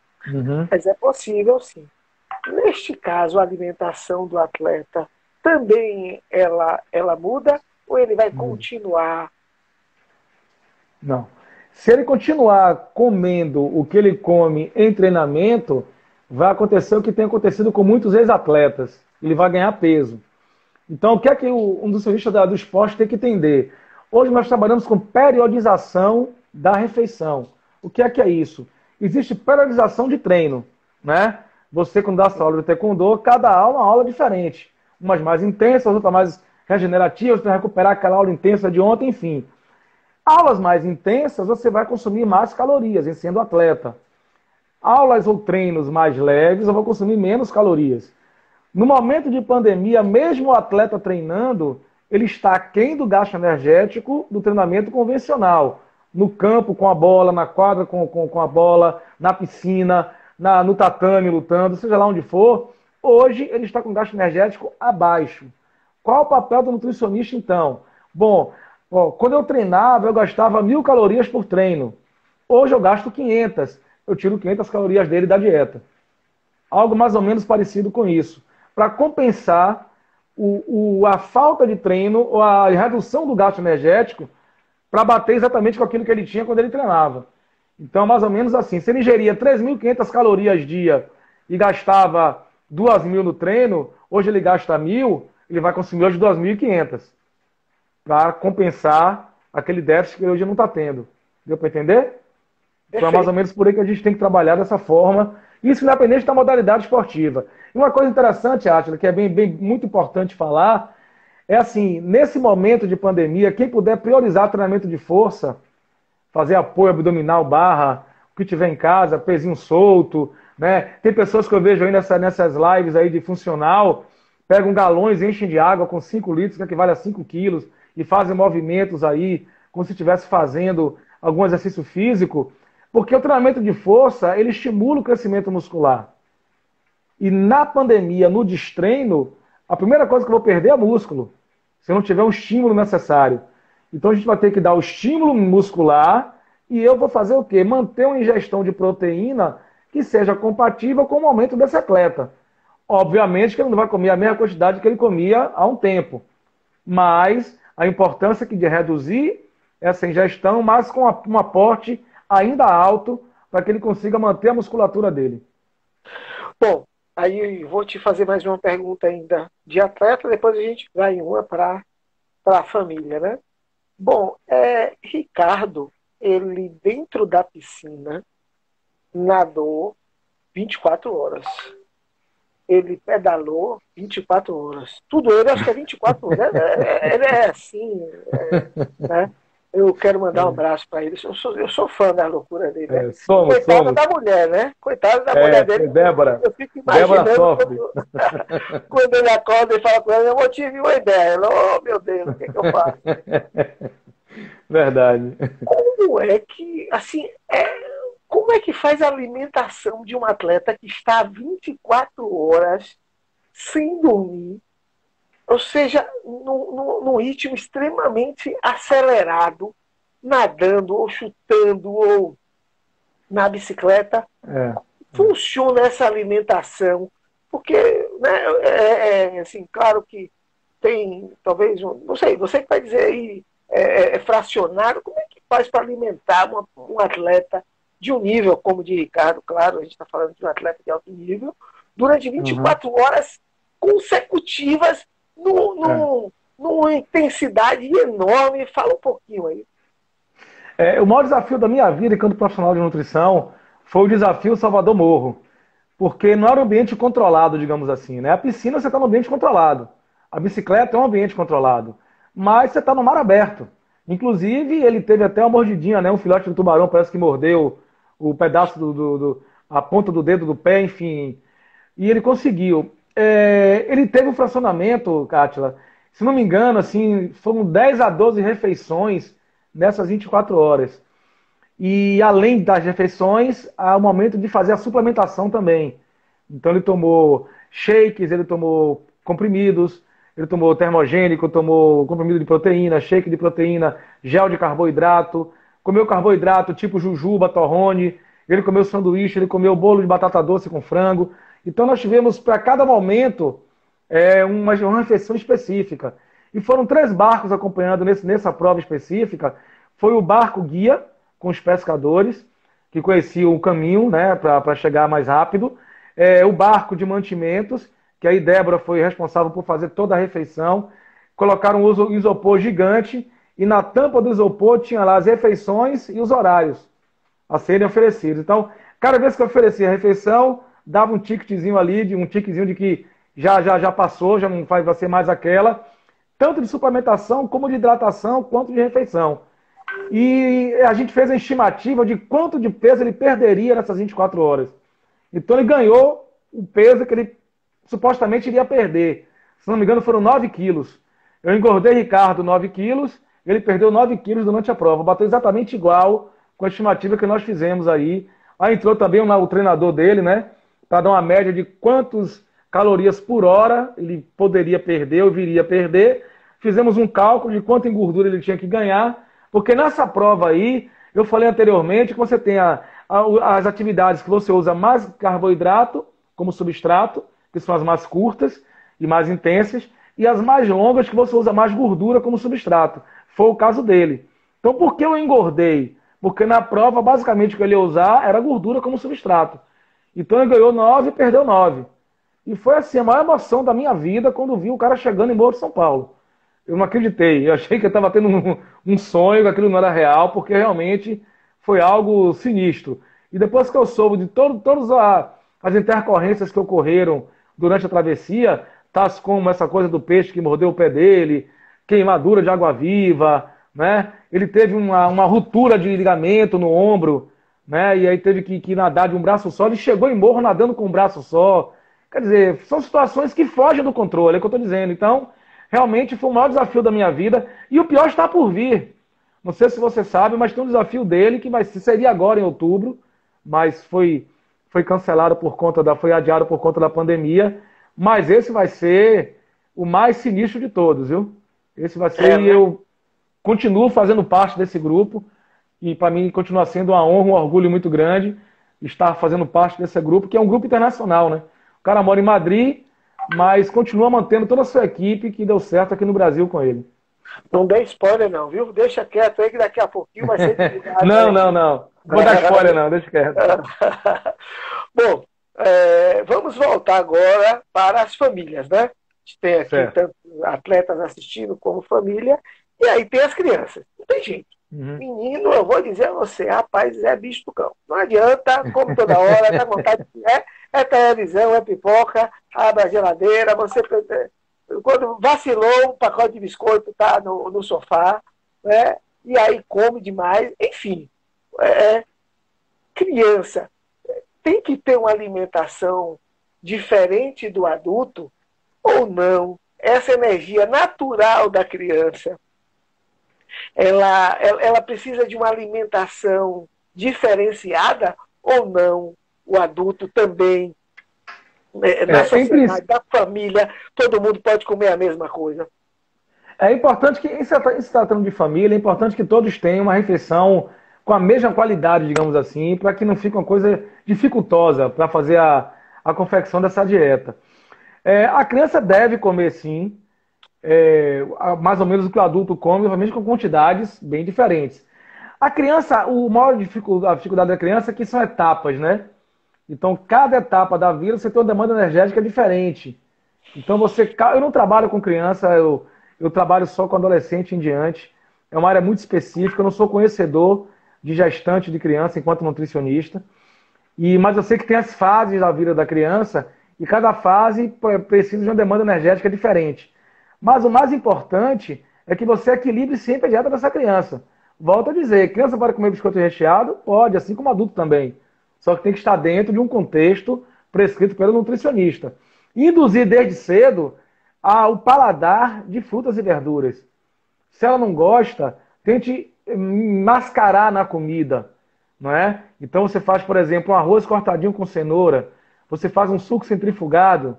Mas é possível, sim. Neste caso, a alimentação do atleta também ela muda ou ele vai continuar? Não. Se ele continuar comendo o que ele come em treinamento, vai acontecer o que tem acontecido com muitos ex-atletas. Ele vai ganhar peso. Então, o que é que um nutricionista do esporte tem que entender? Hoje nós trabalhamos com periodização da refeição. O que é isso? Existe periodização de treino, né? Você, quando dá sua aula de taekwondo, cada aula é uma aula diferente. Umas mais intensas, outras mais regenerativas, para recuperar aquela aula intensa de ontem, enfim. Aulas mais intensas, você vai consumir mais calorias em sendo atleta. Aulas ou treinos mais leves, eu vou consumir menos calorias. No momento de pandemia, mesmo o atleta treinando, ele está aquém do gasto energético do treinamento convencional. No campo com a bola, na quadra com a bola, na piscina, no tatame lutando, seja lá onde for, hoje ele está com gasto energético abaixo. Qual o papel do nutricionista, então? Bom, quando eu treinava, eu gastava 1.000 calorias por treino. Hoje eu gasto 500. Eu tiro 500 calorias dele da dieta. Algo mais ou menos parecido com isso. Para compensar a falta de treino ou a redução do gasto energético para bater exatamente com aquilo que ele tinha quando ele treinava. Então, mais ou menos assim. Se ele ingeria 3.500 calorias dia e gastava 2.000 no treino, hoje ele gasta 1.000, ele vai consumir hoje 2.500 para compensar aquele déficit que ele hoje não está tendo. Deu para entender? Então é mais ou menos por aí que a gente tem que trabalhar dessa forma. Isso independente da modalidade esportiva. E uma coisa interessante, Átila, que é muito importante falar, é assim, nesse momento de pandemia, quem puder priorizar treinamento de força, fazer apoio abdominal, barra, o que tiver em casa, pezinho solto, né? Tem pessoas que eu vejo aí nessas lives aí de funcional, pegam galões, enchem de água com 5 litros, que equivale a 5 quilos, e fazem movimentos aí, como se estivesse fazendo algum exercício físico, porque o treinamento de força, ele estimula o crescimento muscular. E na pandemia, no destreino, a primeira coisa que eu vou perder é músculo, se eu não tiver um estímulo necessário. Então a gente vai ter que dar o estímulo muscular e eu vou fazer o quê? Manter uma ingestão de proteína que seja compatível com o momento desse atleta. Obviamente que ele não vai comer a mesma quantidade que ele comia há um tempo, mas a importância de reduzir essa ingestão, mas com um aporte ainda alto para que ele consiga manter a musculatura dele. Bom, aí vou te fazer mais uma pergunta ainda de atleta, depois a gente vai em uma para a família, né? Bom, Ricardo, ele dentro da piscina nadou 24 horas. Ele pedalou 24 horas. Tudo ele, acho que é 24 horas. Ele é assim, né? Eu quero mandar um abraço para ele. Eu sou fã da loucura dele, né? Coitada da mulher, né? Coitada da mulher dele. Débora. Eu fico imaginando quando ele acorda e fala com ela, eu tive uma ideia. Ela, oh, meu Deus, o que eu faço? Verdade. Como é que, assim, como é que faz a alimentação de um atleta que está 24 horas sem dormir, ou seja, num ritmo extremamente acelerado, nadando, ou chutando, ou na bicicleta? Funciona essa alimentação? Porque, né, assim, claro que tem, talvez, não sei, você que vai dizer aí, fracionário, como é que faz para alimentar um atleta de um nível como o de Ricardo? Claro, a gente está falando de um atleta de alto nível, durante 24 horas consecutivas, numa intensidade enorme. Fala um pouquinho aí. O maior desafio da minha vida enquanto profissional de nutrição foi o desafio Salvador Morro, porque não era um ambiente controlado, digamos assim, né? A piscina você está no ambiente controlado, a bicicleta é um ambiente controlado, mas você está no mar aberto. Inclusive, ele teve até uma mordidinha, né? Um filhote de tubarão parece que mordeu o pedaço a ponta do dedo do pé, enfim. E ele conseguiu. Ele teve um fracionamento, Cátila, se não me engano, assim, foram 10 a 12 refeições nessas 24 horas. E além das refeições, há o momento de fazer a suplementação também. Então ele tomou shakes, ele tomou comprimidos, ele tomou termogênico, tomou comprimido de proteína, shake de proteína, gel de carboidrato, comeu carboidrato tipo jujuba, torrone, ele comeu sanduíche, ele comeu bolo de batata doce com frango. Então nós tivemos para cada momento uma refeição específica. E foram 3 barcos acompanhando nessa prova específica. Foi o barco guia, com os pescadores, que conheciam o caminho, né, para chegar mais rápido. O barco de mantimentos, que aí Débora foi responsável por fazer toda a refeição. Colocaram um isopor gigante e na tampa do isopor tinha lá as refeições e os horários a serem oferecidos. Então, cada vez que eu oferecia a refeição, dava um ticketzinho ali, um ticketzinho de que já passou, já não vai ser mais aquela, tanto de suplementação, como de hidratação, quanto de refeição. E a gente fez a estimativa de quanto de peso ele perderia nessas 24 horas. Então ele ganhou o peso que ele supostamente iria perder. Se não me engano, foram 9 quilos. Eu engordei Ricardo 9 quilos, ele perdeu 9 quilos durante a prova. Bateu exatamente igual com a estimativa que nós fizemos aí. Aí entrou também o treinador dele, né? Para dar uma média de quantas calorias por hora ele poderia perder ou viria a perder. Fizemos um cálculo de quanta gordura ele tinha que ganhar. Porque nessa prova aí, eu falei anteriormente que você tem as atividades que você usa mais carboidrato como substrato, que são as mais curtas e mais intensas, e as mais longas que você usa mais gordura como substrato. Foi o caso dele. Então por que eu engordei? Porque na prova, basicamente, o que ele ia usar era gordura como substrato. Então ele ganhou 9 e perdeu 9. E foi assim, a maior emoção da minha vida quando vi o cara chegando em Morro de São Paulo. Eu não acreditei. Eu achei que eu estava tendo um sonho, que aquilo não era real, porque realmente foi algo sinistro. E depois que eu soube de todas as intercorrências que ocorreram durante a travessia, tais como essa coisa do peixe que mordeu o pé dele, queimadura de água-viva, né? Ele teve uma ruptura de ligamento no ombro, né? E aí teve que nadar de um braço só. Ele chegou em Morro nadando com um braço só. Quer dizer, são situações que fogem do controle, é o que eu estou dizendo. Então, realmente foi o maior desafio da minha vida. E o pior está por vir. Não sei se você sabe, mas tem um desafio dele que seria agora em outubro, mas foi cancelado foi adiado por conta da pandemia. Mas esse vai ser o mais sinistro de todos, viu? Esse vai ser, e eu continuo fazendo parte desse grupo, e para mim continua sendo uma honra, um orgulho muito grande estar fazendo parte desse grupo, que é um grupo internacional, né? O cara mora em Madrid, mas continua mantendo toda a sua equipe que deu certo aqui no Brasil com ele. Não dê spoiler não, viu? Deixa quieto aí que daqui a pouquinho vai ser divulgado Não, aí. não, não. Vou dar spoiler não, deixa quieto. Bom, vamos voltar agora para as famílias, né? A gente tem aqui Certo. tanto atletas assistindo como família, e aí tem as crianças. Não tem jeito. Uhum. Menino, eu vou dizer a você, rapaz, é bicho do cão. Não adianta, come toda hora, dá vontade de. É televisão, é pipoca, abre a geladeira, você. Quando vacilou, um pacote de biscoito tá no sofá, né? E aí come demais, enfim. É, criança tem que ter uma alimentação diferente do adulto ou não? Essa energia natural da criança, ela precisa de uma alimentação diferenciada ou não? O adulto também, na Em sociedade, da família, todo mundo pode comer a mesma coisa. É importante que, em se tratando de família, é importante que todos tenham uma refeição com a mesma qualidade, digamos assim, para que não fique uma coisa dificultosa para fazer a confecção dessa dieta. A criança deve comer, sim, mais ou menos o que o adulto come, obviamente com quantidades bem diferentes. A criança, a dificuldade da criança é que são etapas, né? Então, cada etapa da vida você tem uma demanda energética diferente. Então eu não trabalho com criança, eu trabalho só com adolescente em diante. É uma área muito específica, eu não sou conhecedor de gestante de criança enquanto nutricionista. Mas eu sei que tem as fases da vida da criança e cada fase precisa de uma demanda energética diferente. Mas o mais importante é que você equilibre sempre a dieta dessa criança. Volto a dizer, criança pode comer biscoito recheado? Pode, assim como adulto também. Só que tem que estar dentro de um contexto prescrito pelo nutricionista. Induzir desde cedo o paladar de frutas e verduras. Se ela não gosta, tente mascarar na comida, não é? Então você faz, por exemplo, um arroz cortadinho com cenoura, você faz um suco centrifugado,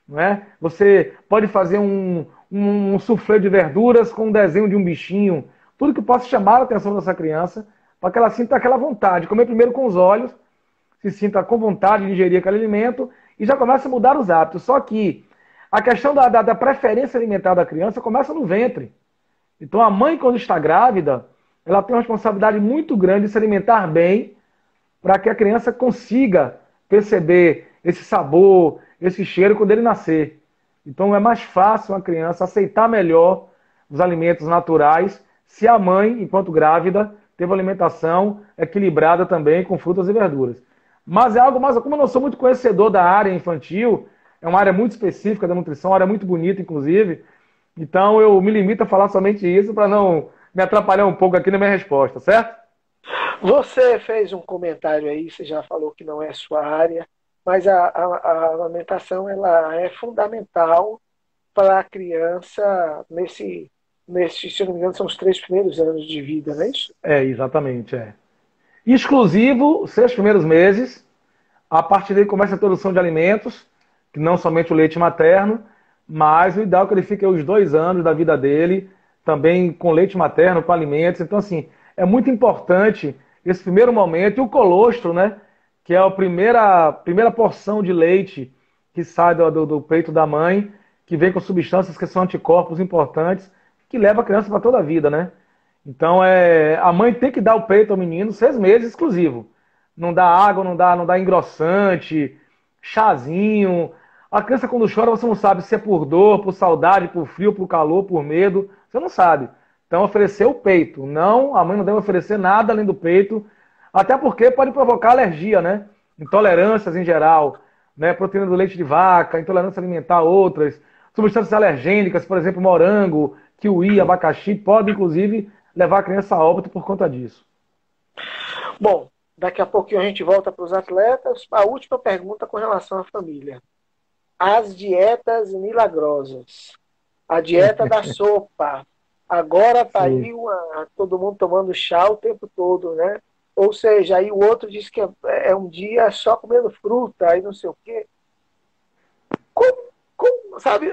não é? Você pode fazer um soufflé de verduras com um desenho de um bichinho, tudo que possa chamar a atenção dessa criança, para que ela sinta aquela vontade, comer primeiro com os olhos, se sinta com vontade de digerir aquele alimento e já começa a mudar os hábitos. Só que a questão da preferência alimentar da criança começa no ventre. Então a mãe, quando está grávida, ela tem uma responsabilidade muito grande de se alimentar bem para que a criança consiga perceber esse sabor, esse cheiro quando ele nascer. Então é mais fácil a criança aceitar melhor os alimentos naturais se a mãe, enquanto grávida, teve uma alimentação equilibrada também com frutas e verduras. Mas é algo mais, como eu não sou muito conhecedor da área infantil, é uma área muito específica da nutrição, uma área muito bonita, inclusive, então eu me limito a falar somente isso para não me atrapalhar um pouco aqui na minha resposta, certo? Você fez um comentário aí, você já falou que não é sua área, mas a amamentação ela é fundamental para a criança se eu não me engano, são os 3 primeiros anos de vida, não é isso? Exatamente. Exclusivo, 6 primeiros meses, a partir daí começa a introdução de alimentos, que não somente o leite materno, mas o ideal é que ele fique os 2 anos da vida dele, também com leite materno, com alimentos. Então, assim, é muito importante esse primeiro momento. E o colostro, né? Que é a primeira porção de leite que sai do peito da mãe, que vem com substâncias que são anticorpos importantes, que leva a criança para toda a vida, né? Então, a mãe tem que dar o peito ao menino 6 meses exclusivo. Não dá água, não dá engrossante, chazinho. A criança quando chora, você não sabe se é por dor, por saudade, por frio, por calor, por medo. Você não sabe. Então, oferecer o peito. Não, a mãe não deve oferecer nada além do peito, até porque pode provocar alergia, né? Intolerâncias em geral, né? Proteína do leite de vaca, intolerância alimentar a outras, substâncias alergênicas, por exemplo, morango, kiwi, abacaxi, pode inclusive levar a criança a óbito por conta disso. Bom, daqui a pouquinho a gente volta para os atletas. A última pergunta com relação à família. As dietas milagrosas. A dieta da sopa. Agora tá Sim. aí todo mundo tomando chá o tempo todo, né? Ou seja, aí o outro diz que é um dia só comendo fruta, aí não sei o quê. Sabe,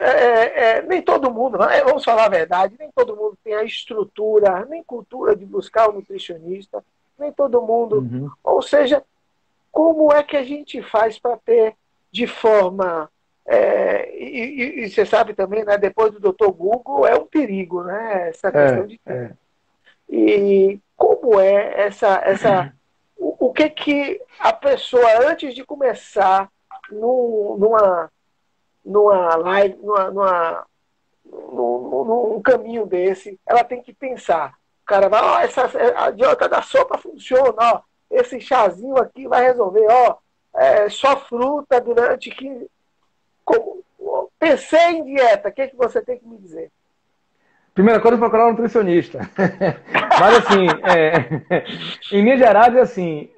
nem todo mundo, né? Vamos falar a verdade, nem todo mundo tem a estrutura, nem cultura de buscar um nutricionista, nem todo mundo. Uhum. Ou seja, como é que a gente faz para ter de forma E você sabe também, né, depois do Dr. Google, é um perigo, né, essa questão É, de tempo. é. E como é o que que a pessoa, antes de começar numa live, num caminho desse, ela tem que pensar. O cara vai, ó, a dieta da sopa funciona, ó, esse chazinho aqui vai resolver, ó, só fruta durante 15. Como, pensei em dieta, o que, que você tem que me dizer? Primeira coisa é procurar um nutricionista. Mas assim, em linhas gerais, é assim,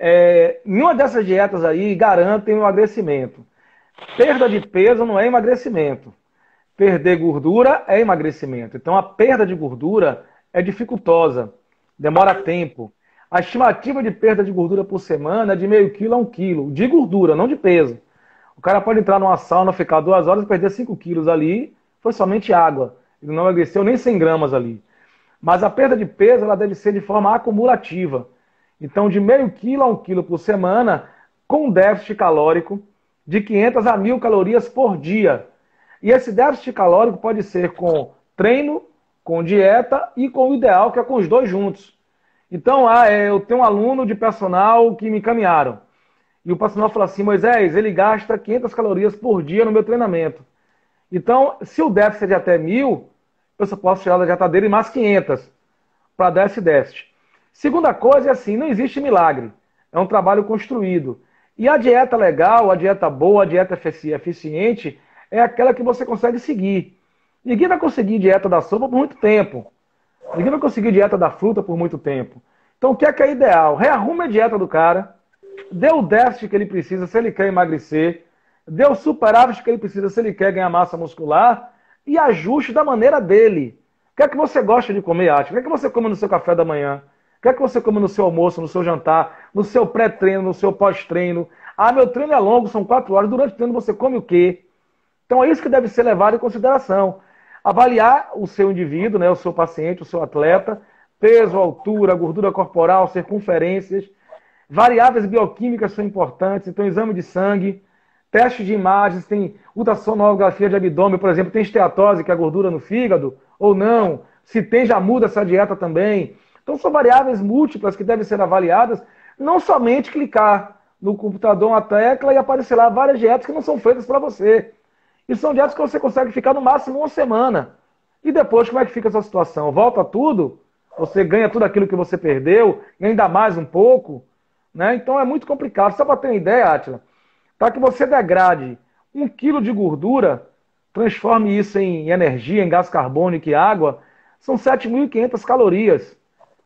nenhuma dessas dietas aí garantem o emagrecimento. Perda de peso não é emagrecimento. Perder gordura é emagrecimento. Então a perda de gordura é dificultosa, demora tempo. A estimativa de perda de gordura por semana é de meio quilo a 1 quilo, de gordura, não de peso. O cara pode entrar numa sauna, ficar 2 horas e perder 5 quilos ali, foi somente água. Ele não emagreceu nem 100 gramas ali. Mas a perda de peso ela deve ser de forma acumulativa. Então, de meio quilo a 1 quilo por semana, com um déficit calórico de 500 a 1.000 calorias por dia. E esse déficit calórico pode ser com treino, com dieta e com o ideal, que é com os dois juntos. Então, eu tenho um aluno de personal que me encaminharam. E o personal falou assim, Moisés, ele gasta 500 calorias por dia no meu treinamento. Então, se o déficit é de até 1.000, eu só posso tirar da dieta dele mais 500 para dar esse déficit. Segunda coisa é assim, não existe milagre. É um trabalho construído. E a dieta legal, a dieta boa, a dieta eficiente, é aquela que você consegue seguir. Ninguém vai conseguir dieta da sopa por muito tempo. Ninguém vai conseguir dieta da fruta por muito tempo. Então, o que é ideal? Rearrume a dieta do cara, dê o déficit que ele precisa se ele quer emagrecer, dê o superávit que ele precisa se ele quer ganhar massa muscular e ajuste da maneira dele. O que é que você gosta de comer, Ati? O que é que você come no seu café da manhã? O que é que você come no seu almoço, no seu jantar, no seu pré-treino, no seu pós-treino? Ah, meu treino é longo, são 4 horas. Durante o treino você come o quê? Então é isso que deve ser levado em consideração. Avaliar o seu indivíduo, né, o seu paciente, o seu atleta, peso, altura, gordura corporal, circunferências. Variáveis bioquímicas são importantes, então exame de sangue, teste de imagens, tem ultrassonografia de abdômen, por exemplo, tem esteatose, que é a gordura no fígado, ou não. Se tem, já muda essa dieta também. Então são variáveis múltiplas que devem ser avaliadas, não somente clicar no computador uma tecla e aparecer lá várias dietas que não são feitas para você. E são dietas que você consegue ficar no máximo uma semana. E depois, como é que fica essa situação? Volta tudo? Você ganha tudo aquilo que você perdeu, e ainda mais um pouco? Né? Então é muito complicado. Só para ter uma ideia, Átila, para que você degrade 1 quilo de gordura, transforme isso em energia, em gás carbônico e água, são 7.500 calorias.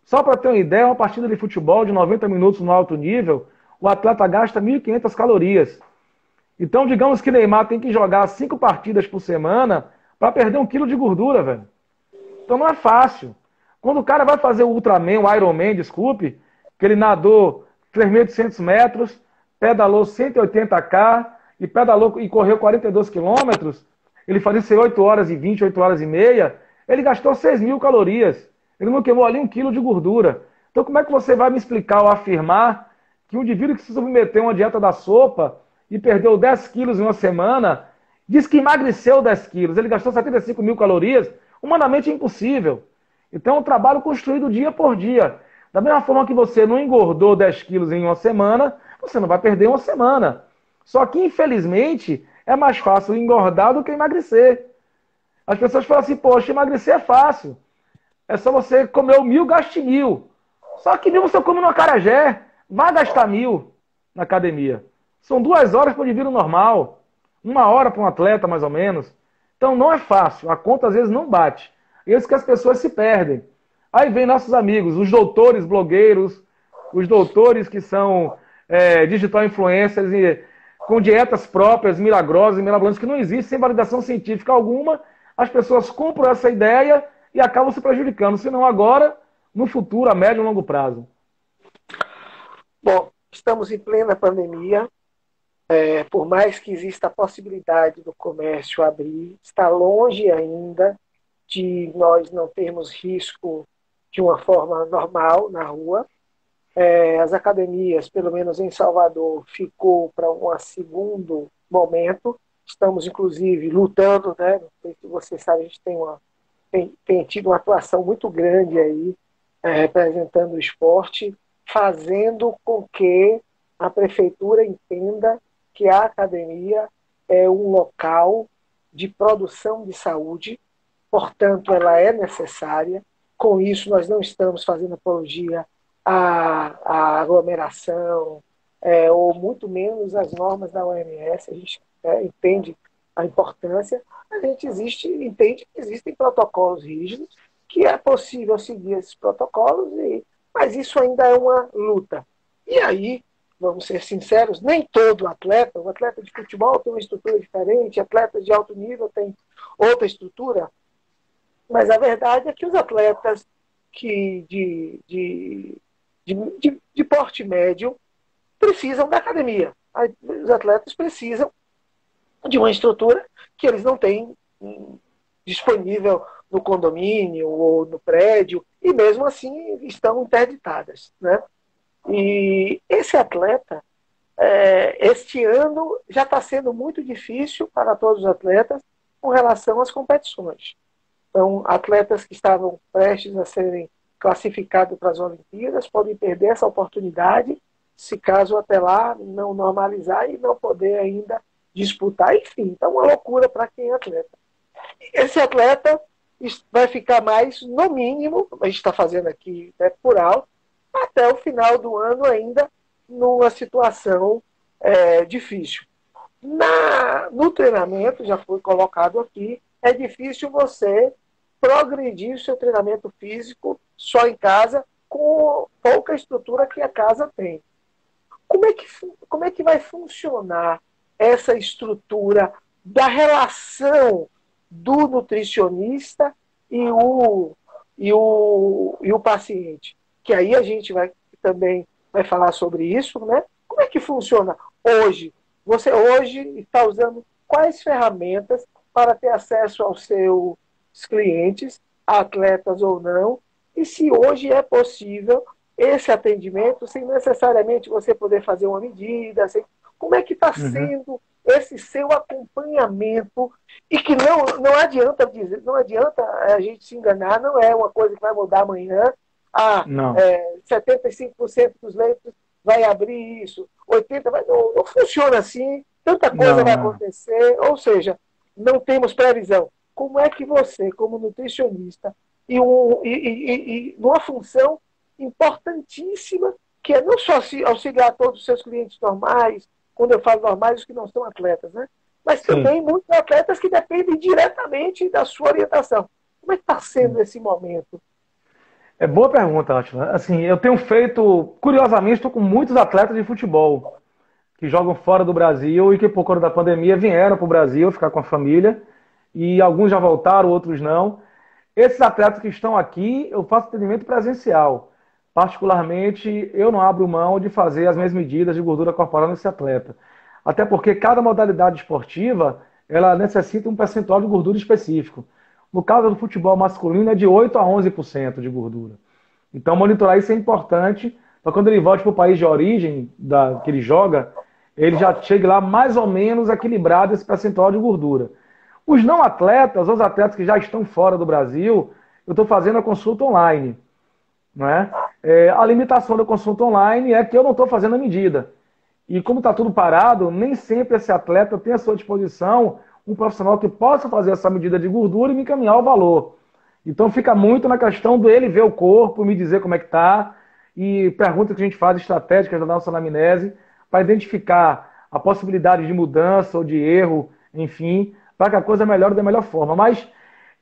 Só para ter uma ideia, uma partida de futebol de 90 minutos no alto nível, o atleta gasta 1.500 calorias. Então, digamos que Neymar tem que jogar 5 partidas por semana para perder 1 quilo de gordura, velho. Então não é fácil. Quando o cara vai fazer o Ultraman, o Ironman, desculpe, que ele nadou 3.800 metros, pedalou 180 km e pedalou e correu 42 quilômetros, ele fazia isso em 8 horas e 20, 8 horas e meia, ele gastou 6.000 calorias. Ele não queimou ali 1 quilo de gordura. Então como é que você vai me explicar ou afirmar que um indivíduo que se submeteu a uma dieta da sopa e perdeu 10 quilos em uma semana, diz que emagreceu 10 quilos, ele gastou 75.000 calorias, humanamente é impossível. Então é um trabalho construído dia por dia. Da mesma forma que você não engordou 10 quilos em uma semana, você não vai perder em uma semana. Só que, infelizmente, é mais fácil engordar do que emagrecer. As pessoas falam assim, poxa, emagrecer é fácil. É só você comer 1.000, gaste 1.000. Só que 1.000 você come no acarajé, vai gastar 1.000 na academia. São 2 horas para o indivíduo normal. 1 hora para um atleta, mais ou menos. Então não é fácil. A conta às vezes não bate. E é isso que as pessoas se perdem. Aí vem nossos amigos, os doutores blogueiros, os doutores que são digital influencers e com dietas próprias, milagrosas e mirabolantes, que não existem, sem validação científica alguma. As pessoas compram essa ideia e acabam se prejudicando. Se não agora, no futuro, a médio e longo prazo. Bom, estamos em plena pandemia. Por mais que exista a possibilidade do comércio abrir, está longe ainda de nós não termos risco de uma forma normal na rua. As academias, pelo menos em Salvador, ficou para um segundo momento. estamos, inclusive, lutando, né? Não sei se você sabe, a gente tem tido uma atuação muito grande aí, representando o esporte, fazendo com que a prefeitura entenda que a academia é um local de produção de saúde, portanto, ela é necessária. Com isso, nós não estamos fazendo apologia à aglomeração, ou muito menos às normas da OMS. A gente entende a importância, a gente entende que existem protocolos rígidos, que é possível seguir esses protocolos, mas isso ainda é uma luta. E aí, vamos ser sinceros, nem todo atleta, o atleta de futebol tem uma estrutura diferente, atleta de alto nível tem outra estrutura, mas a verdade é que os atletas de porte médio precisam da academia. Os atletas precisam de uma estrutura que eles não têm disponível no condomínio ou no prédio, e mesmo assim estão interditadas, né? E esse atleta, este ano, já está sendo muito difícil para todos os atletas com relação às competições. Então, atletas que estavam prestes a serem classificados para as Olimpíadas podem perder essa oportunidade, se caso até lá não normalizar e não poder ainda disputar. Enfim, então uma loucura para quem é atleta. Esse atleta vai ficar mais, no mínimo, a gente está fazendo aqui, né, por alto, até o final do ano ainda numa situação difícil. No treinamento, já foi colocado aqui, é difícil você progredir o seu treinamento físico só em casa com pouca estrutura que a casa tem. Como é que vai funcionar essa estrutura da relação do nutricionista e o paciente? Que aí a gente também vai falar sobre isso, né? Como é que funciona hoje? Você hoje está usando quais ferramentas para ter acesso aos seus clientes, atletas ou não, e se hoje é possível esse atendimento sem necessariamente você poder fazer uma medida, assim, como é que está sendo esse seu acompanhamento, e que não adianta dizer, não adianta a gente se enganar, não é uma coisa que vai mudar amanhã, 75% dos leitos vai abrir isso, 80% não funciona assim, tanta coisa vai acontecer, ou seja, não temos previsão. Como é que você, como nutricionista, e numa função importantíssima, que é não só auxiliar todos os seus clientes normais, quando eu falo normais, os que não são atletas, né? Mas também muitos atletas que dependem diretamente da sua orientação. Como é que está sendo esse momento? É boa pergunta, Atila. Assim, eu tenho feito, curiosamente, estou com muitos atletas de futebol que jogam fora do Brasil e que, por conta da pandemia, vieram para o Brasil ficar com a família. E alguns já voltaram, outros não. Esses atletas que estão aqui, eu faço atendimento presencial. Particularmente, eu não abro mão de fazer as minhas medidas de gordura corporal nesse atleta. Até porque cada modalidade esportiva, ela necessita um percentual de gordura específico. No caso do futebol masculino, é de 8 a 11% de gordura. Então, monitorar isso é importante, para quando ele volte para o país de origem que ele joga, ele já chegue lá mais ou menos equilibrado esse percentual de gordura. Os não atletas, os atletas que já estão fora do Brasil, eu estou fazendo a consulta online. Não é? A limitação da consulta online é que eu não estou fazendo a medida. E como está tudo parado, nem sempre esse atleta tem à sua disposição um profissional que possa fazer essa medida de gordura e me encaminhar o valor. Então fica muito na questão dele ver o corpo, me dizer como é que está, e perguntas que a gente faz estratégicas da nossa anamnese para identificar a possibilidade de mudança ou de erro, enfim, para que a coisa melhore da melhor forma. Mas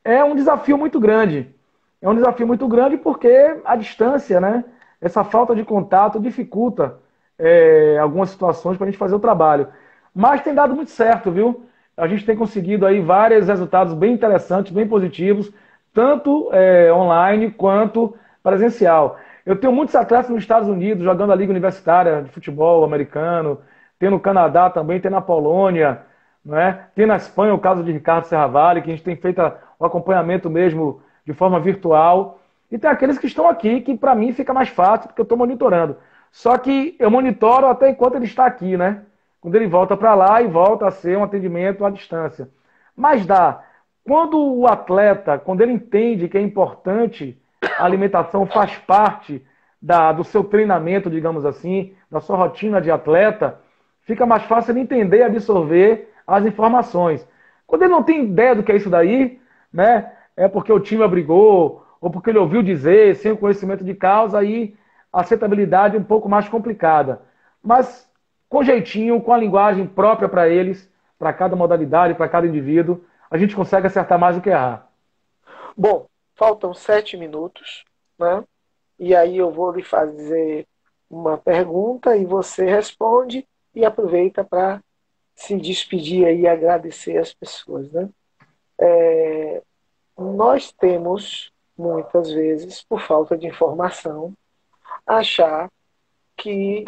é um desafio muito grande. É um desafio muito grande porque a distância, né? Essa falta de contato dificulta algumas situações para a gente fazer o trabalho. Mas tem dado muito certo, viu? A gente tem conseguido aí vários resultados bem interessantes, bem positivos, tanto online quanto presencial. Eu tenho muitos atletas nos Estados Unidos jogando a Liga Universitária de Futebol americano, tem no Canadá também, tem na Polônia, né? Tem na Espanha o caso de Ricardo Serravalle, que a gente tem feito o acompanhamento mesmo de forma virtual. E tem aqueles que estão aqui, que para mim fica mais fácil, porque eu estou monitorando. Só que eu monitoro até enquanto ele está aqui, né? quando ele volta para lá e volta a ser um atendimento à distância. Mas quando o atleta, quando ele entende que é importante, a alimentação faz parte do seu treinamento, digamos assim, da sua rotina de atleta, fica mais fácil ele entender e absorver as informações. Quando ele não tem ideia do que é isso daí, né, é porque o time obrigou, ou porque ele ouviu dizer, sem o conhecimento de causa, aí a aceitabilidade é um pouco mais complicada. Mas com jeitinho, com a linguagem própria para eles, para cada modalidade, para cada indivíduo, a gente consegue acertar mais do que errar. Bom, faltam 7 minutos, né? E aí eu vou lhe fazer uma pergunta e você responde e aproveita para se despedir aí e agradecer as pessoas, né? Nós temos, muitas vezes, por falta de informação, achar que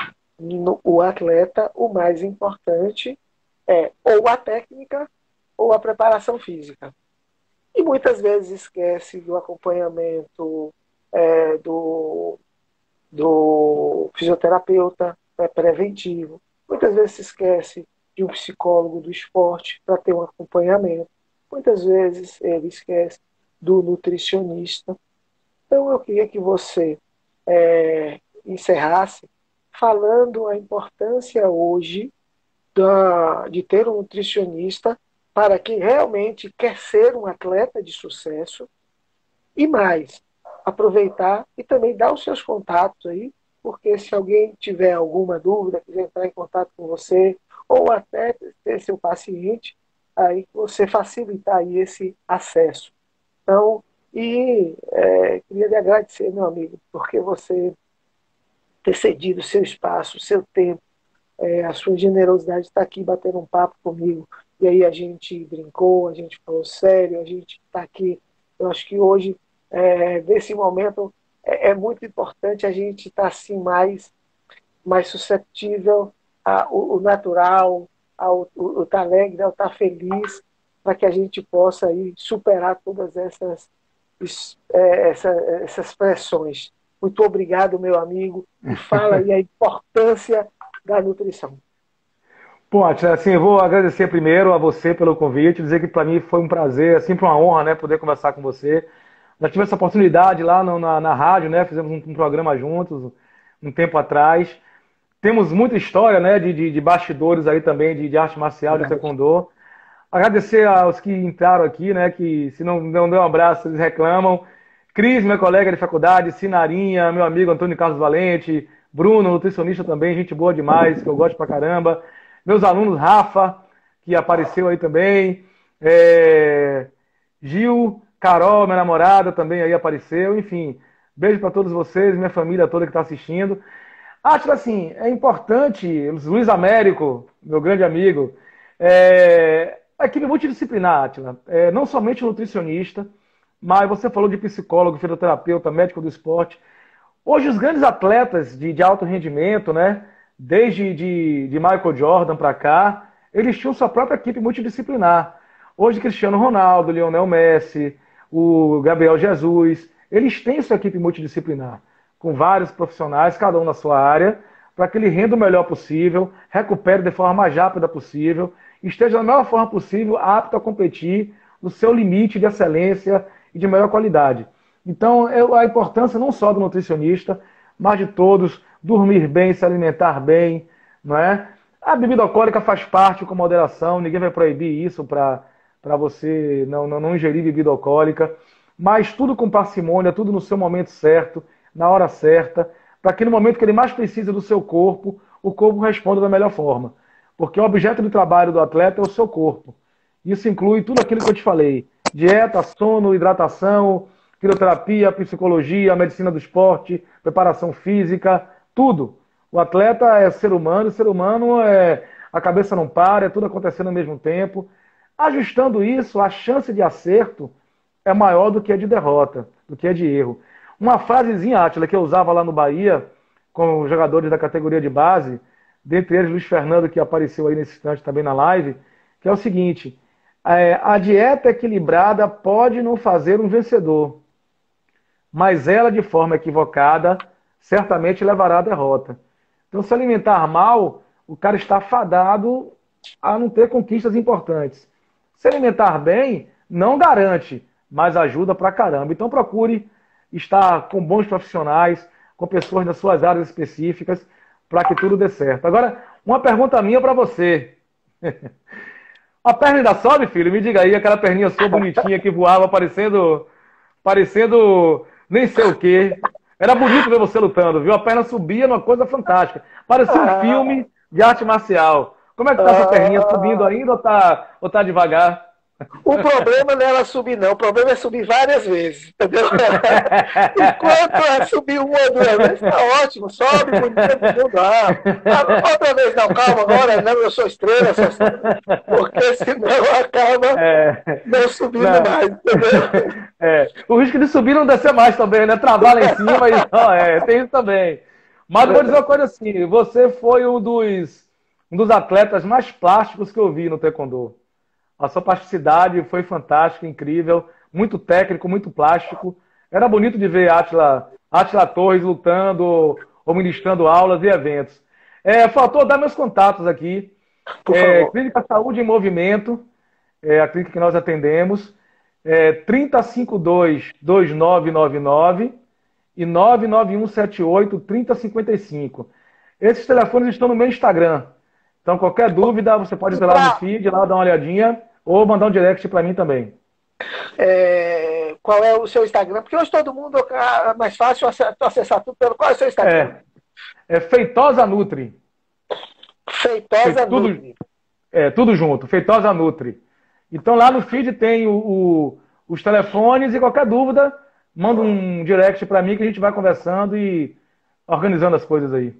o atleta, o mais importante é ou a técnica ou a preparação física. E muitas vezes esquece do acompanhamento do fisioterapeuta, preventivo. Muitas vezes se esquece de um psicólogo do esporte para ter um acompanhamento. Muitas vezes ele esquece do nutricionista. Então eu queria que você encerrasse falando a importância hoje de ter um nutricionista para quem realmente quer ser um atleta de sucesso e mais, aproveitar e também dar os seus contatos aí, porque se alguém tiver alguma dúvida, quiser entrar em contato com você, ou até ser seu paciente, aí você facilitar aí esse acesso. Então, queria lhe agradecer, meu amigo, porque você ter cedido o seu espaço, o seu tempo, a sua generosidade está aqui batendo um papo comigo. E aí a gente brincou, a gente falou sério, a gente está aqui. Eu acho que hoje, nesse momento, é muito importante a gente estar assim mais suscetível ao natural, ao estar alegre, ao estar feliz, para que a gente possa aí superar todas essas pressões. Muito obrigado, meu amigo, e fala aí a importância da nutrição. Bom, Atila, assim, eu vou agradecer primeiro a você pelo convite, dizer que para mim foi um prazer, é sempre uma honra, né, poder conversar com você. Já tive essa oportunidade lá na rádio, né, fizemos um programa juntos um tempo atrás. Temos muita história, né, de bastidores aí também, de arte marcial, de taekwondo. Agradecer aos que entraram aqui, né, que se não deu um abraço, eles reclamam. Cris, minha colega de faculdade, Sinarinha, meu amigo Antônio Carlos Valente, Bruno, nutricionista também, gente boa demais, que eu gosto pra caramba. Meus alunos, Rafa, que apareceu aí também. Gil, Carol, minha namorada, também aí apareceu. Enfim, beijo para todos vocês, minha família toda que está assistindo. Acho assim, é importante, Luiz Américo, meu grande amigo, a equipe multidisciplinar, Atila, não somente o nutricionista, mas você falou de psicólogo, fisioterapeuta, médico do esporte. Hoje os grandes atletas de alto rendimento, né, desde de Michael Jordan para cá, eles tinham sua própria equipe multidisciplinar. Hoje Cristiano Ronaldo, Lionel Messi, o Gabriel Jesus, eles têm sua equipe multidisciplinar, com vários profissionais, cada um na sua área, para que ele renda o melhor possível, recupere de forma mais rápida possível, esteja da melhor forma possível, apto a competir no seu limite de excelência e de melhor qualidade. Então, a importância não só do nutricionista, mas de todos, dormir bem, se alimentar bem, não é? A bebida alcoólica faz parte com moderação, ninguém vai proibir isso para você não ingerir bebida alcoólica, mas tudo com parcimônia, tudo no seu momento certo, na hora certa, para que no momento que ele mais precisa do seu corpo, o corpo responda da melhor forma. Porque o objeto de trabalho do atleta é o seu corpo. Isso inclui tudo aquilo que eu te falei: dieta, sono, hidratação, fisioterapia, psicologia, medicina do esporte, preparação física, tudo. O atleta é ser humano, a cabeça não para, é tudo acontecendo ao mesmo tempo. Ajustando isso, a chance de acerto é maior do que a de derrota, do que a de erro. Uma frasezinha, Átila, que eu usava lá no Bahia, com os jogadores da categoria de base, dentre eles Luiz Fernando, que apareceu aí nesse instante também na live, que é o seguinte: a dieta equilibrada pode não fazer um vencedor, mas ela, de forma equivocada, certamente levará à derrota. Então, se alimentar mal, o cara está fadado a não ter conquistas importantes. Se alimentar bem, não garante, mas ajuda pra caramba. Então procure estar com bons profissionais, com pessoas das suas áreas específicas, para que tudo dê certo. Agora, uma pergunta minha para você. A perna ainda sobe, filho? Me diga aí, aquela perninha sua bonitinha que voava parecendo nem sei o quê. Era bonito ver você lutando, viu? A perna subia numa coisa fantástica. Parecia um Ah, filme de arte marcial. Como é que tá essa perninha? Subindo ah, ainda ou tá devagar? o problema não é ela subir, não. O problema é subir várias vezes, entendeu? Enquanto ela subir uma ou duas vezes, tá ótimo. Sobe, bonito, todo mundo. Outra vez, não, calma, agora não, eu sou estrela, sou estrela. Porque senão acaba É, não subindo não, mais, entendeu? o risco de subir e não descer mais também, né? Travar lá em cima e tem isso também. Mas eu vou dizer uma coisa assim: você foi um dos atletas mais plásticos que eu vi no Taekwondo. A sua plasticidade foi fantástica, incrível, muito técnico, muito plástico. Era bonito de ver Átila Torres lutando ou ministrando aulas e eventos. Faltou dar meus contatos aqui. Por favor. Clínica Saúde em Movimento, a clínica que nós atendemos. 3052-2999 e 99178-3055. Esses telefones estão no meu Instagram. Então, qualquer dúvida, você pode E ir lá no pra, feed, lá dar uma olhadinha, ou mandar um direct para mim também. qual é o seu Instagram? Porque hoje todo mundo é mais fácil acessar tudo pelo. Qual é o seu Instagram? Feitosa Nutri. Feitosa Tudo, Nutri. tudo junto, Feitosa Nutri. Então, lá no feed tem os telefones e qualquer dúvida, manda um direct para mim que a gente vai conversando e organizando as coisas aí.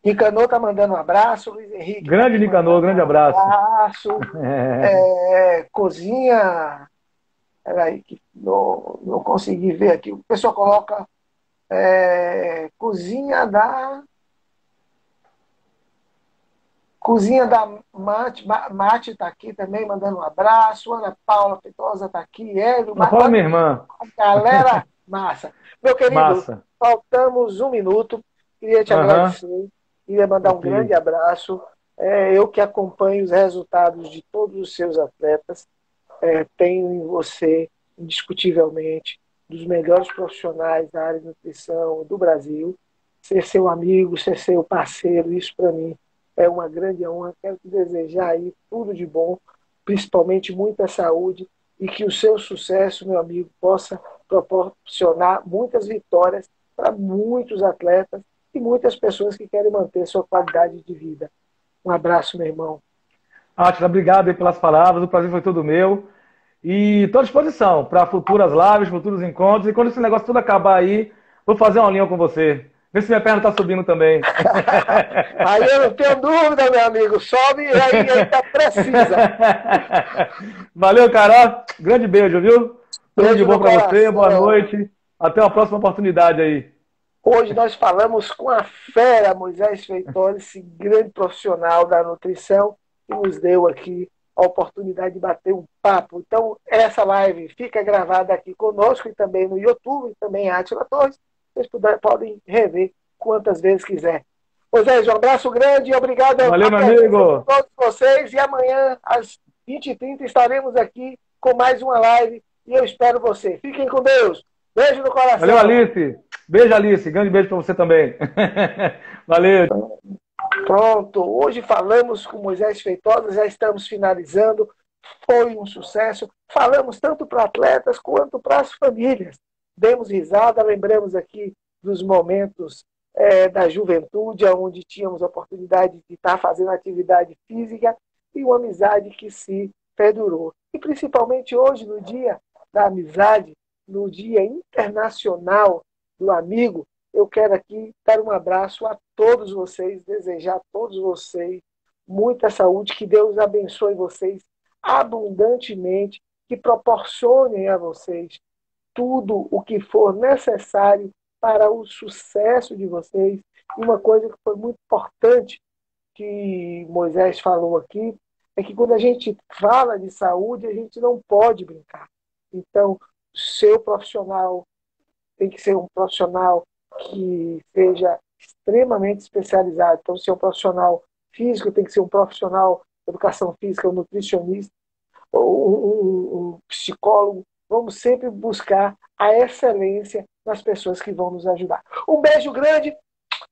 Nicanor tá mandando um abraço, Luiz Henrique tá Grande aqui Nicanor, mandando grande um abraço. abraço. Cozinha. Peraí, que não consegui ver aqui. O pessoal coloca cozinha da. Cozinha da Mate. Mate tá aqui também, mandando um abraço. Ana Paula Petosa tá aqui. Hélio. Ana Paula, minha irmã. Galera, massa. Meu querido, Massa. faltamos um minuto. Queria te Aham. agradecer. Queria mandar um Ok. grande abraço. Eu que acompanho os resultados de todos os seus atletas, tenho em você, indiscutivelmente, dos melhores profissionais da área de nutrição do Brasil. Ser seu amigo, ser seu parceiro, isso para mim é uma grande honra. Quero te desejar aí tudo de bom, principalmente muita saúde e que o seu sucesso, meu amigo, possa proporcionar muitas vitórias para muitos atletas e muitas pessoas que querem manter sua qualidade de vida. Um abraço, meu irmão. Átila, obrigado aí pelas palavras. O prazer foi todo meu. E estou à disposição para futuras lives, futuros encontros. E quando esse negócio tudo acabar aí, vou fazer uma linha com você. Vê se minha perna está subindo também. Aí eu não tenho dúvida, meu amigo. Sobe e aí ainda precisa. Valeu, cara. Grande beijo, viu? Tudo de Beijo bom no para você. Boa coração. noite. Até uma próxima oportunidade aí. Hoje nós falamos com a fera Moisés Feitosa, esse grande profissional da nutrição, que nos deu aqui a oportunidade de bater um papo. Então, essa live fica gravada aqui conosco e também no YouTube, e também a Átila Torres. Vocês podem rever quantas vezes quiser. Moisés, um abraço grande e obrigado Valeu, a meu presença de amigo. todos vocês. E amanhã, às 20h30, estaremos aqui com mais uma live e eu espero você. Fiquem com Deus. Beijo no Valeu, coração. Alice. Beijo, Alice. Grande beijo para você também. Valeu. Pronto, hoje falamos com Moisés Feitosa, já estamos finalizando. Foi um sucesso. Falamos tanto para atletas quanto para as famílias. Demos risada, lembramos aqui dos momentos da juventude, onde tínhamos a oportunidade de estar fazendo atividade física e uma amizade que se perdurou. E principalmente hoje, no Dia da Amizade, no Dia Internacional do Amigo, eu quero aqui dar um abraço a todos vocês, desejar a todos vocês muita saúde, que Deus abençoe vocês abundantemente, que proporcionem a vocês tudo o que for necessário para o sucesso de vocês. E uma coisa que foi muito importante que Moisés falou aqui é que quando a gente fala de saúde, a gente não pode brincar. Então, seu profissional tem que ser um profissional que seja extremamente especializado. Então, ser um profissional físico, tem que ser um profissional de educação física, um nutricionista, ou um psicólogo. Vamos sempre buscar a excelência nas pessoas que vão nos ajudar. Um beijo grande,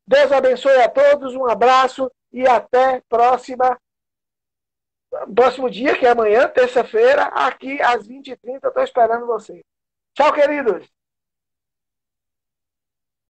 Deus abençoe a todos, um abraço e até próximo dia, que é amanhã, terça-feira, aqui às 20h30. Estou esperando vocês. Tchau, queridos!